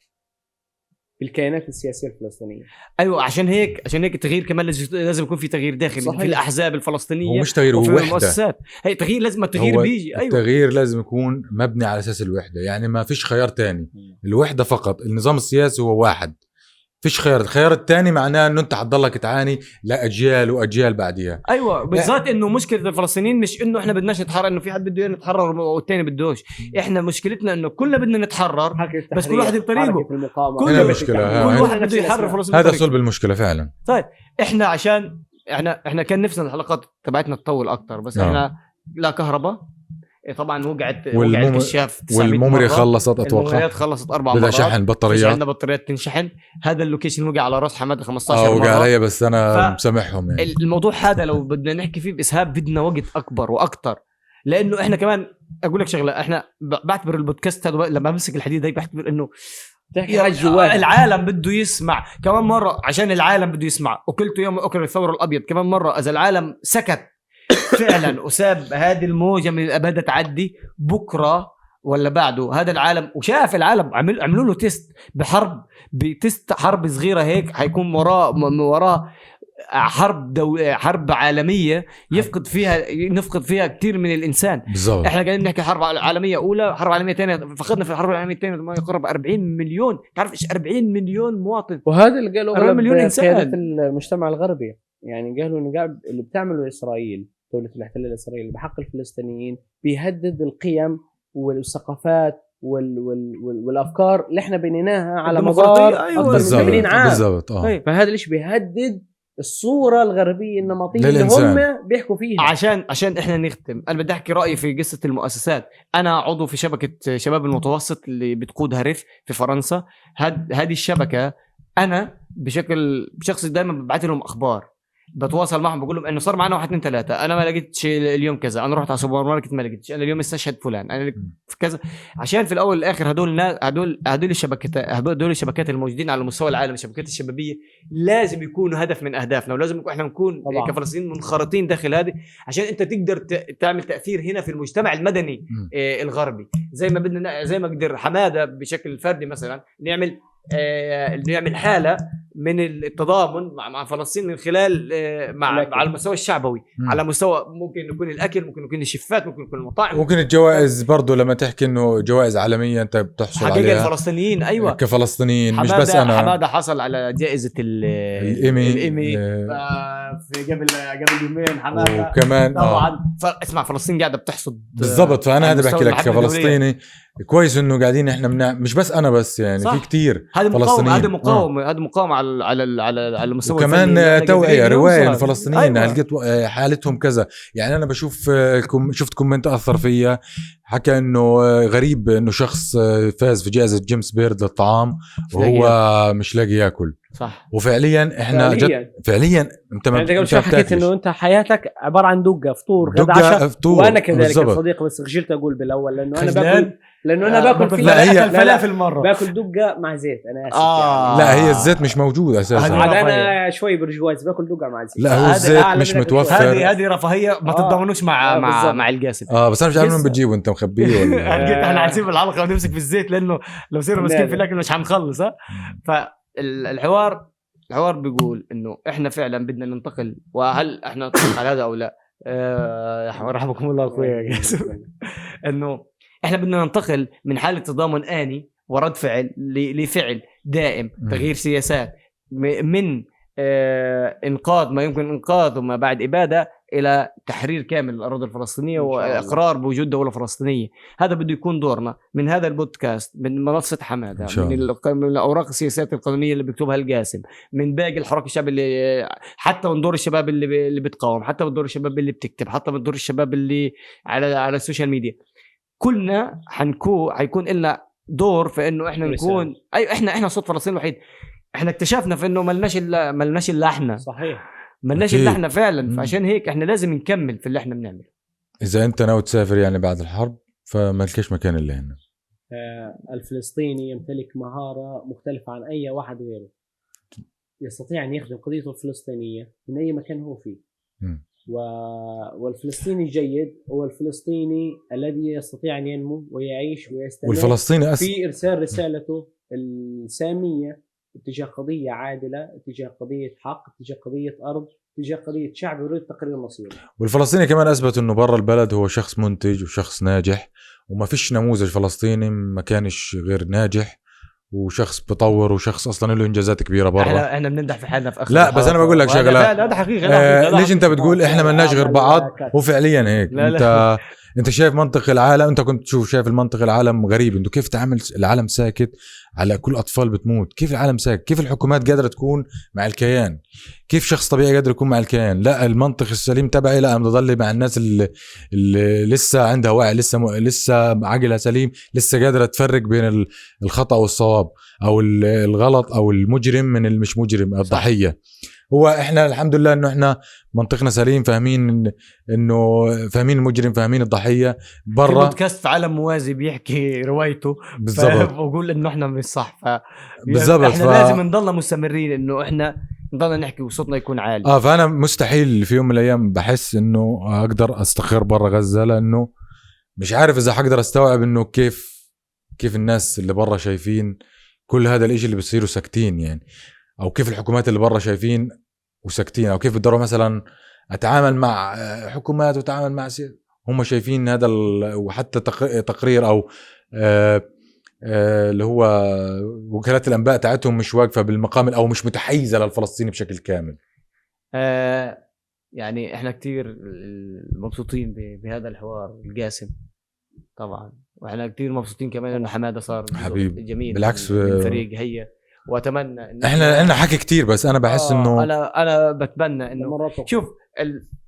بالكيانات السياسيه الفلسطينيه. ايوه عشان هيك التغيير كمان لازم يكون في تغيير داخلي. صحيح. في الاحزاب الفلسطينيه ومش تغيير وفي وحده. المؤسسات. هي تغيير لازم التغيير بيجي. ايوه التغيير لازم يكون مبني على اساس الوحده. يعني ما فيش خيار تاني، الوحده فقط. النظام السياسي هو واحد، فيش خيار. الخيار الثاني معناه انه انت حتضلك تعاني لاجيال واجيال بعديها. ايوه بالذات انه مشكله الفلسطينيين مش انه احنا بدناش نتحرر، انه في حد بده نتحرر والثاني بدوش. احنا مشكلتنا انه كلنا بدنا نتحرر بس كل واحد بطريقه. كل مشكله كل واحد بده يحرر فلسطين. هذا صلب المشكله فعلا. طيب احنا عشان احنا كان نفسنا الحلقات تبعتنا تطول اكثر، بس احنا لا كهرباء طبعا وقعت الكشاف والممري خلصت اتوقع. الممريات خلصت 4 مرات. بدها شحن بطاريات. عندنا بطاريات تنشحن. هذا اللوكيشن وقع على راس حماده 15 مره. وقع علي بس انا مسامحهم يعني. الموضوع هذا لو بدنا نحكي فيه باسهاب بدنا وقت اكبر واكثر، لانه احنا كمان اقول لك شغله. احنا بعتبر البودكاست هذا لما بمسك الحديد هي بعتبر انه العالم بده يسمع كمان مره، عشان العالم بده يسمع. وكلته يوم اكل الثور الابيض كمان مره. اذا العالم سكت فعلا وساب هذه الموجة من الأبد تعدي بكرة ولا بعده، هذا العالم وشاف العالم عملوا له تيست بحرب، بتست حرب صغيرة هيك حيكون وراه حرب عالمية نفقد فيها كتير من الإنسان. بالزبط. احنا قاعدين نحكي حرب عالمية أولى، حرب عالمية ثانية. فقدنا في الحرب العالمية الثانية ما يقرب 40 مليون. تعرف إيش 40 مليون مواطن؟ وهذا اللي قالوا 40 مليون إنسان. المجتمع الغربي يعني قالوا إنه قاعد اللي بتعمله إسرائيل، دولة الاحتلال الإسرائيلي بحق الفلسطينيين بيهدد القيم والثقافات والأفكار اللي احنا بنيناها على مدار أكثر من 80 عام. بالضبط. فهذا الشيء بيهدد الصورة الغربية النمطية اللي هم بيحكوا فيها. عشان احنا نختم، انا بدي احكي رأيي في قصة المؤسسات. انا عضو في شبكة شباب المتوسط اللي بتقودها ريف في فرنسا. هذه الشبكة انا بشكل شخصي دائما ببعث لهم اخبار، بتواصل معهم بقول لهم انه صار معنا 1 2 3، انا ما لقيتش اليوم كذا، انا رحت على سوبر ماركت ما لقيتش، انا اليوم استشهد فلان، انا في كذا. عشان في الاول والاخر هدول الشبكات الموجودين على مستوى العالم، الشبكات الشبابيه لازم يكونوا هدف من اهدافنا، ولازم احنا نكون كفلسطينيين منخرطين داخل هذه عشان انت تقدر تعمل تاثير هنا في المجتمع المدني الغربي. زي ما قدر حماده بشكل فردي مثلا نعمل حاله من التضامن مع فلسطين من خلال على المستوى الشعبوي، على مستوى ممكن يكون الاكل، ممكن يكون الشفات، ممكن يكون المطاعم، ممكن الجوائز برضو. لما تحكي انه جوائز عالميه انت بتحصل عليها الفلسطينيين، ايوه كفلسطينيين، مش بس انا. حماده حصل على جائزه الإيمي في قبل يومين. حماده وكمان طبعا اسمع فلسطين قاعده بتحصد بالضبط. فانا هذا بحكي لك كفلسطيني كويس انه قاعدين احنا مش بس انا بس يعني صح. في كتير فلسطينيين. هذه مقاومه على المستوى وكمان توعيه روايه الفلسطينيين. أيوة. حالتهم كذا يعني. انا بشوف شفت كومنت اثر فيا، حكى انه غريب انه شخص فاز في جائزه جيمس بيرد للطعام وهو مش لاقي ياكل. صح. وفعليا احنا فعليا انت ما يعني انت حكيت انه انت حياتك عباره عن دقه فطور غدا عشاء، وانا كذلك صديق، بس خجلت اقول بالاول لانه انا باكل فيه فلافل مره باكل دقه مع زيت. انا اسف يعني. لا هي الزيت مش موجود اساسا. انا شوي برجواز باكل دقه مع زيت. لا هو الزيت مش متوفر. هذه رفاهيه ما تتضامنوش مع القاسم. بس انا مش عارف من بتجيبه انت مخبيه ولا احنا هنسيب الحلقه ونمسك في الزيت لانه لو صرنا ماسكين في الاكل مش هنخلص. فالحوار بيقول انه احنا فعلا بدنا ننتقل، وهل احنا نطبق على هذا او لا؟ رحمكم الله اخويا قاسم. انه احنا بدنا ننتقل من حاله تضامن آني ورد فعل لفعل دائم، تغيير سياسات من انقاذ ما يمكن انقاذه ما بعد اباده الى تحرير كامل الأراضي الفلسطينية واقرار بوجود دولة فلسطينية. هذا بده يكون دورنا من هذا البودكاست، من منصة حمادة، من الاوراق السياسات القانونية اللي بيكتبها القاسم، من باقي الحراك الشعب اللي حتى من دور الشباب اللي بتقاوم، حتى من دور الشباب اللي بتكتب، حتى من دور الشباب اللي على السوشيال ميديا. كلنا حيكون لنا دور في انه احنا نكون احنا صوت فلسطين الوحيد. احنا اكتشفنا في انه ملناش الا احنا. صحيح، ملناش الا احنا فعلا. فعشان هيك احنا لازم نكمل في اللي احنا بنعمله. اذا انت ناوي تسافر يعني بعد الحرب فما لكش مكان الا هنا. الفلسطيني يمتلك مهارة مختلفة عن اي واحد غيره، يستطيع ان يخدم قضيته الفلسطينية من اي مكان هو فيه. والفلسطيني الجيد هو الفلسطيني الذي يستطيع ان ينمو ويعيش ويستمر، والفلسطيني في ارسال رسالته السامية اتجاه قضية عادلة، اتجاه قضية حق، اتجاه قضية أرض، اتجاه قضية شعب يريد تقرير مصيره. والفلسطيني كمان أثبت أنه برا البلد هو شخص منتج وشخص ناجح، وما فيش نموذج فلسطيني ما كانش غير ناجح وشخص بطور وشخص أصلا له إنجازات كبيرة برا. احنا بنمدح في حالنا في آخر. لا بس أنا بقول لك شغلة. لا ده حقيقي. ليش أنت بتقول إحنا ما لناش غير بعض؟ هو فعليا هيك. انت شايف منطق العالم، انت كنت شايف المنطق العالم غريب، انه كيف تعمل العالم ساكت على كل اطفال بتموت، كيف العالم ساكت، كيف الحكومات قادره تكون مع الكيان، كيف شخص طبيعي قادر يكون مع الكيان. لا المنطق السليم تبعي لا، انا بدي اضل مع الناس اللي لسه عندها وعي، لسه عقلها سليم، لسه قادره تفرق بين الخطا والصواب، او الغلط او المجرم من المش مجرم، الضحيه. هو احنا الحمد لله انه احنا منطقنا سليم، فاهمين المجرم، فاهمين الضحيه. برا بودكاست في عالم موازي بيحكي روايته بالضبط، وبقول انه احنا مش صح. بالضبط. احنا لازم نضلنا مستمرين انه احنا نضلنا نحكي وصوتنا يكون عالي. فانا مستحيل في يوم من الايام بحس انه اقدر استقر برا غزه، لانه مش عارف اذا حقدر استوعب انه كيف الناس اللي برا شايفين كل هذا الاشي اللي بيصيروا ساكتين يعني، او كيف الحكومات اللي برا شايفين وساكتين، او كيف بدروا مثلا اتعامل مع حكومات وتعامل مع هم شايفين هذا وحتى تقرير او اللي هو وكالات الانباء تاعتهم مش واقفه بالمقام او مش متحيزه للفلسطيني بشكل كامل. يعني احنا كتير مبسوطين بهذا الحوار القاسم طبعا، واحنا كتير مبسوطين كمان انه حماده صار حبيب جميل بالعكس من فريق هي، واتمنى إن احنا حكي كتير، بس انا بحس انه انا بتمنى انه شوف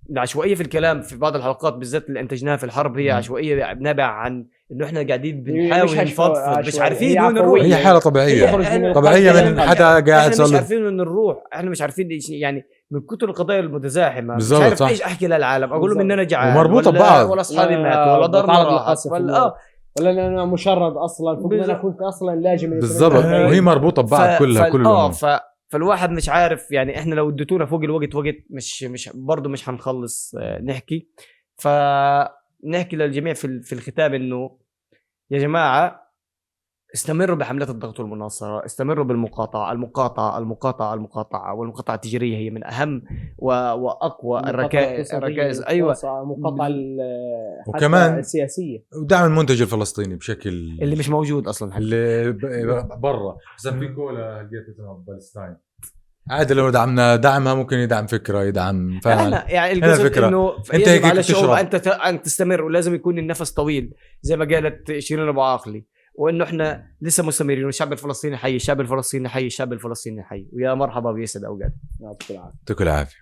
العشوائيه في الكلام في بعض الحلقات بالذات اللي انتجناها في الحرب هي عشوائيه نابعه عن انه احنا قاعدين بنحاول نفضفض مش عارفين وين نروح. هي حاله طبيعيه من حدا قاعد صار مش عارفين وين نروح، احنا مش عارفين يعني من كتر القضايا المتزاحمه مش عارف ايش احكي للعالم، اقول لهم ان انا جعان ومربوطه ببعض، ولا اصحابي ماتوا ولا ضربوا ولا انا مشرد اصلا فوق انا كنت اصلا لاجئ بالضبط، وهي مربوطه ببعض كلها كل الامور. فالواحد مش عارف يعني احنا لو اديتونا فوق الوقت مش برضه مش هنخلص نحكي. فنحكي للجميع في الختام انه يا جماعه استمروا بحملات الضغط والمناصرة، استمروا بالمقاطعة، المقاطعة والمقاطعة التجارية هي من أهم وأقوى الركائز. أيوة، المقاطعة وكمان السياسية، ودعم المنتج الفلسطيني بشكل اللي مش موجود أصلا حتى. اللي برا. إذا في كولا لقيت اسمها فلسطين عادي، لو دعمها ممكن يدعم فكرة، يدعم فاهم. يعني القصد إنه أنت يجب على الشعوب تشرب. أن تستمر، ولازم يكون النفس طويل زي ما قالت شيرين أبو عاقلي، وإنه إحنا لسه مستمرين، والشعب الفلسطيني حي، الشعب الفلسطيني حي، الشعب الفلسطيني حي. ويا مرحبا، بيسعد أوقات. يعطيك العافية.